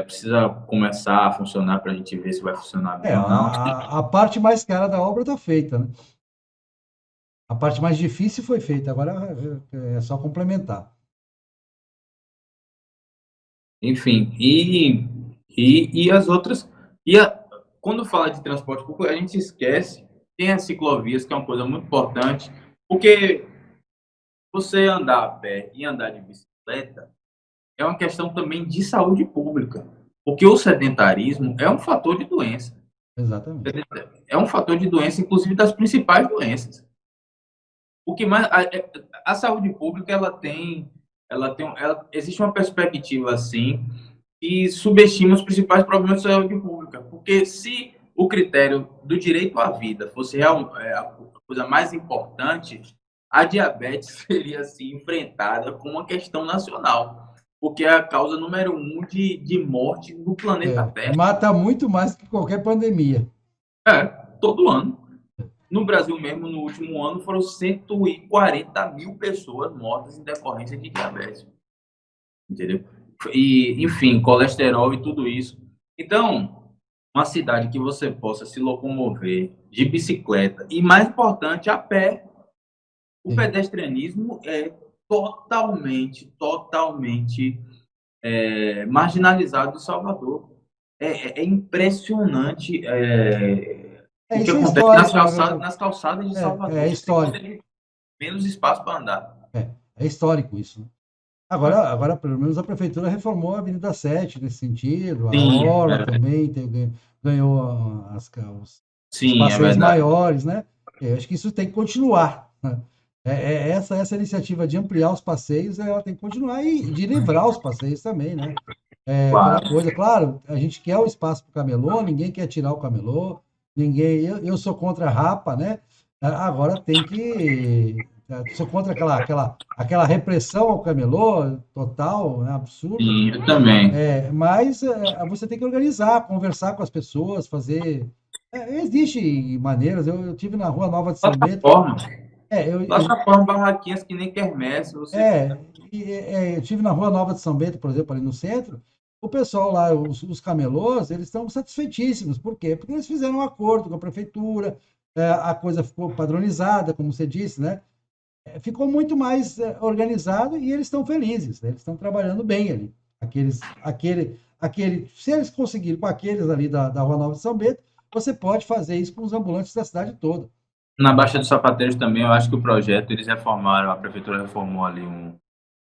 precisa começar a funcionar para a gente ver se vai funcionar bem ou não. a parte mais cara da obra está feita, né? A parte mais difícil foi feita, agora é só complementar. Enfim, e as outras. E a, quando fala de transporte público, a gente esquece, tem as ciclovias, que é uma coisa muito importante, porque você andar a pé e andar de bicicleta é uma questão também de saúde pública, porque o sedentarismo é um fator de doença. Exatamente. É um fator de doença, inclusive das principais doenças. O que mais a saúde pública existe uma perspectiva assim que subestima os principais problemas de saúde pública, porque se o critério do direito à vida fosse a coisa mais importante, a diabetes seria assim enfrentada como uma questão nacional, porque é a causa número um de morte no planeta Terra. Mata muito mais que qualquer pandemia. Todo ano. No Brasil mesmo, no último ano, foram 140 mil pessoas mortas em decorrência de diabetes. Entendeu? E, enfim, colesterol e tudo isso. Então, uma cidade que você possa se locomover de bicicleta e, mais importante, a pé. O Sim. pedestrianismo é totalmente marginalizado em Salvador. É impressionante o que Isso é acontece histórico. nas calçadas de É Salvador. Você histórico. tem menos espaço para andar. É histórico isso, né? Agora, pelo menos, a prefeitura reformou a Avenida 7 nesse sentido, a Sim, Orla também ganhou os sim, é passeios verdade. maiores, né? Eu acho que isso tem que continuar, né? Essa iniciativa de ampliar os passeios, ela tem que continuar e de livrar os passeios também, né? Aquela Claro. coisa, claro, a gente quer o espaço para o camelô, ninguém quer tirar o camelô, eu sou contra a rapa, né? Agora tem que, sou contra aquela repressão ao camelô total, né, absurda, Sim, eu também. mas você tem que organizar, conversar com as pessoas, fazer. Existe maneiras, eu tive na Rua Nova de São Bento, Plataforma. eu Plataforma, barraquinhas que nem quermesse, você. É, eu tive na Rua Nova de São Bento, por exemplo, ali no centro, o pessoal lá, os camelôs, eles estão satisfeitíssimos. Por quê? Porque eles fizeram um acordo com a prefeitura, a coisa ficou padronizada, como você disse, né? Ficou muito mais organizado e eles estão felizes, né? Eles estão trabalhando bem ali. Se eles conseguirem com aqueles ali da Rua Nova de São Bento, você pode fazer isso com os ambulantes da cidade toda. Na Baixa dos Sapateiros também, eu acho que o projeto, eles reformaram, a prefeitura reformou ali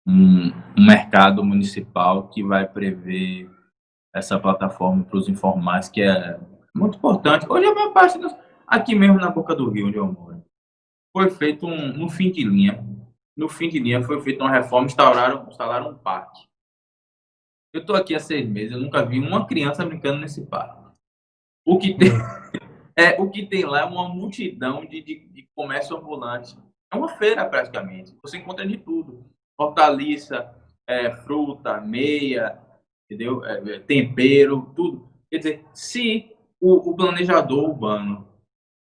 um mercado municipal que vai prever essa plataforma para os informais, que é muito importante. Hoje a maior parte aqui mesmo na Boca do Rio, onde eu moro, foi feito no fim de linha. No fim de linha foi feita uma reforma, instalaram um parque. Eu estou aqui há 6 meses, eu nunca vi uma criança brincando nesse parque. O que tem, É, o que tem lá é uma multidão de comércio ambulante. É uma feira praticamente. Você encontra de tudo: hortaliça, fruta, meia. entendeu? Tempero, tudo. Quer dizer, se o planejador urbano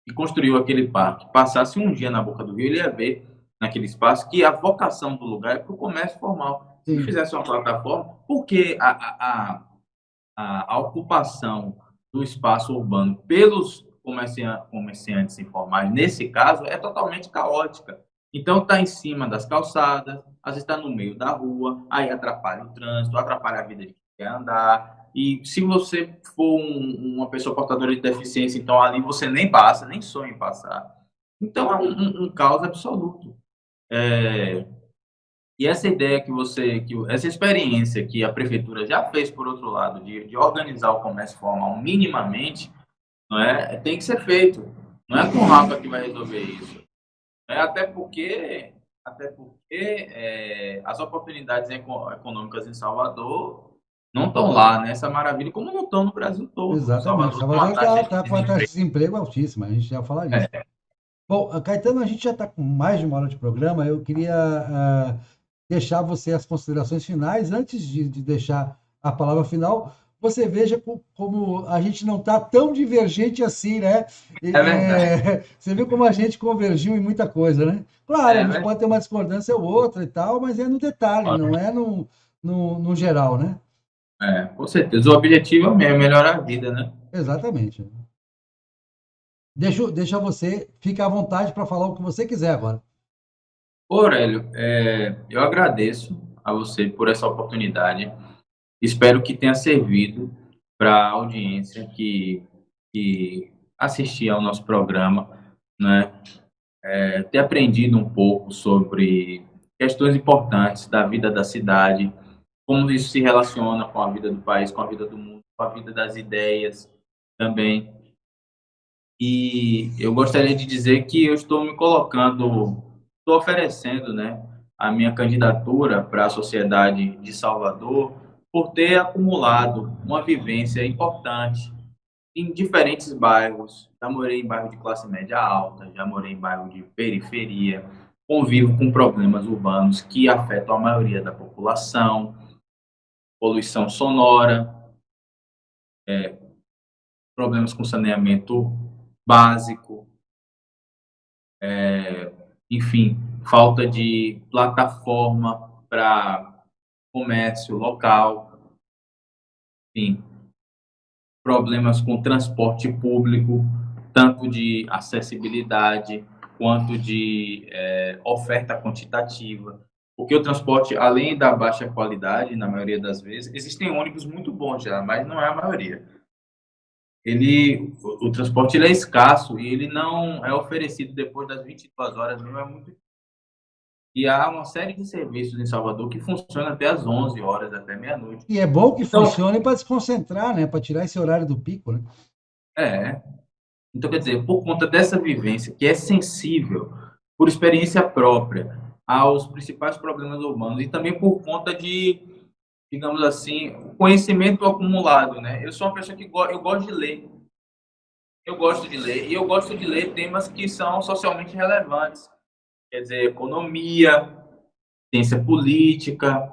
que construiu aquele parque passasse um dia na boca do rio, ele ia ver naquele espaço que a vocação do lugar é para o comércio formal. Se ele Sim, fizesse uma plataforma, por que a ocupação do espaço urbano pelos comerciantes informais, nesse caso, é totalmente caótica? Então, está em cima das calçadas, às vezes está no meio da rua, aí atrapalha o trânsito, atrapalha a vida de quem quer andar. E se você for uma pessoa portadora de deficiência, então ali você nem passa, nem sonha em passar. Então, é um caos absoluto. É, e essa ideia essa experiência que a prefeitura já fez, por outro lado, de organizar o comércio formal minimamente, não é, tem que ser feito. Não é com rapa que vai resolver isso. Até porque as oportunidades econômicas em Salvador não estão lá nessa maravilha, como não estão no Brasil todo. exatamente. Salvador tem uma Salvador taxa está de com a taxa de desemprego. desemprego altíssima, a gente já falar disso. Bom, Caetano, a gente já está com mais de uma hora de programa. Eu queria deixar você as considerações finais. Antes de deixar a palavra final, você veja como a gente não está tão divergente assim, né? É verdade. Você viu como a gente convergiu em muita coisa, né? Claro, a É gente pode ter verdade. uma discordância ou outra e tal, mas é no detalhe, não é no geral, né? Com certeza. O objetivo é o mesmo, melhorar a vida, né? Exatamente. Deixa você, fica à vontade para falar o que você quiser agora. Ô, Aurélio, eu agradeço a você por essa oportunidade. Espero que tenha servido para a audiência que assistia ao nosso programa, né? Ter aprendido um pouco sobre questões importantes da vida da cidade, como isso se relaciona com a vida do país, com a vida do mundo, com a vida das ideias também. E eu gostaria de dizer que eu estou me colocando, estou oferecendo, né, a minha candidatura para a sociedade de Salvador por ter acumulado uma vivência importante em diferentes bairros. Já morei em bairro de classe média alta, já morei em bairro de periferia, convivo com problemas urbanos que afetam a maioria da população, poluição sonora, problemas com saneamento básico, enfim, falta de plataforma para comércio local, enfim, problemas com transporte público, tanto de acessibilidade quanto de oferta quantitativa. Porque o transporte, além da baixa qualidade, na maioria das vezes, existem ônibus muito bons já, mas não é a maioria. O transporte ele é escasso e ele não é oferecido depois das 22 horas, não é muito. E há uma série de serviços em Salvador que funcionam até às 11 horas, até meia-noite. E é bom que Então, funcione para desconcentrar, né? Para tirar esse horário do pico, né? é. Então, quer dizer, por conta dessa vivência que é sensível, por experiência própria, aos principais problemas urbanos e também por conta de, digamos assim, conhecimento acumulado, né? Eu sou uma pessoa que eu gosto de ler. Eu gosto de ler. E eu gosto de ler temas que são socialmente relevantes. Quer dizer, economia, ciência política,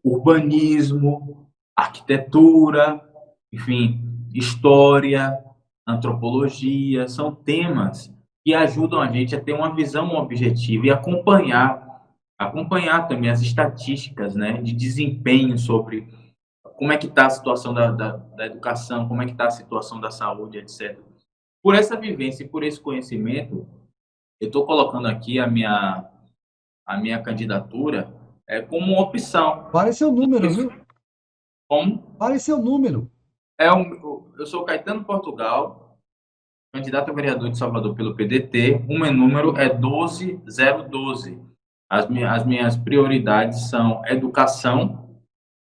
urbanismo, arquitetura, enfim, história, antropologia, são temas que ajudam a gente a ter uma visão objetiva e acompanhar também as estatísticas, né, de desempenho sobre como é que está a situação da educação, como é que está a situação da saúde, etc. Por essa vivência e por esse conhecimento, eu estou colocando aqui a minha candidatura como uma opção. Fale seu número, viu? Como Fale seu número. eu sou Caetano Portugal, candidato a vereador de Salvador pelo PDT. O meu número é 12012. As minhas prioridades são educação,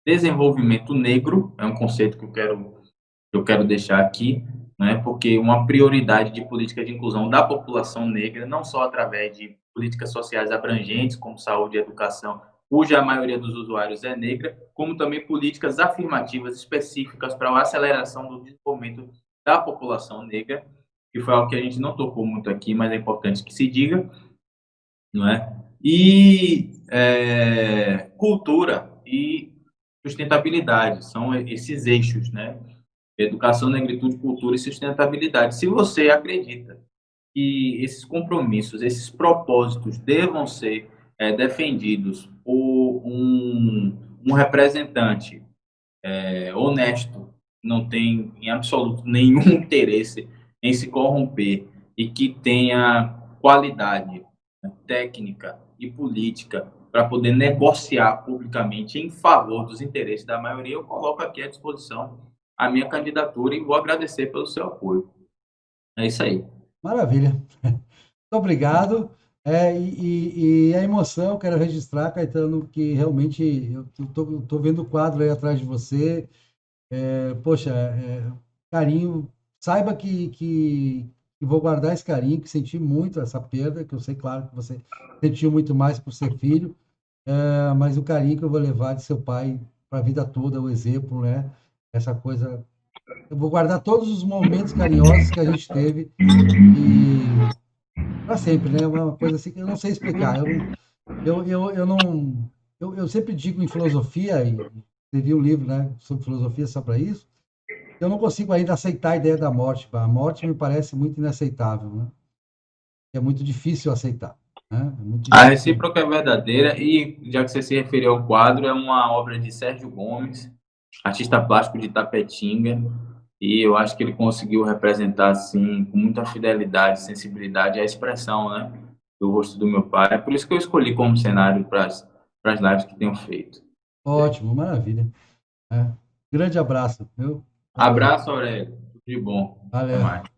desenvolvimento negro, é um conceito que eu quero deixar aqui, né? Porque uma prioridade de política de inclusão da população negra, não só através de políticas sociais abrangentes, como saúde e educação, cuja a maioria dos usuários é negra, como também políticas afirmativas específicas para a aceleração do desenvolvimento da população negra, que foi algo que a gente não tocou muito aqui, mas é importante que se diga, não é? E cultura e sustentabilidade, são esses eixos, né? Educação, negritude, cultura e sustentabilidade. Se você acredita que esses compromissos, esses propósitos devam ser defendidos por um representante honesto, não tem em absoluto nenhum interesse em se corromper e que tenha qualidade, né, técnica e política para poder negociar publicamente em favor dos interesses da maioria, eu coloco aqui à disposição a minha candidatura e vou agradecer pelo seu apoio. É isso aí. Maravilha. Muito obrigado. E a emoção, quero registrar, Caetano, que realmente eu tô vendo o quadro aí atrás de você. Poxa, carinho. Saiba que vou guardar esse carinho, que senti muito essa perda, que eu sei, claro, que você sentiu muito mais por ser filho, mas o carinho que eu vou levar de seu pai para a vida toda, o exemplo, né? Essa coisa. Eu vou guardar todos os momentos carinhosos que a gente teve e para sempre, né? Uma coisa assim que eu não sei explicar. Eu não. Eu sempre digo em filosofia, e escrevi um livro, né, sobre filosofia só para isso. Eu não consigo ainda aceitar a ideia da morte. A morte me parece muito inaceitável, né? É muito difícil aceitar, né? É muito A difícil. recíproca é verdadeira e, já que você se referiu ao quadro, é uma obra de Sérgio Gomes, artista plástico de Tapetinga, e eu acho que ele conseguiu representar, assim, com muita fidelidade, sensibilidade, a expressão, né, do rosto do meu pai. É por isso que eu escolhi como cenário para as lives que tenho feito. Ótimo, maravilha. É. Grande abraço, viu? Valeu. Abraço, Aurélio. Tudo de bom. Até Valeu. mais.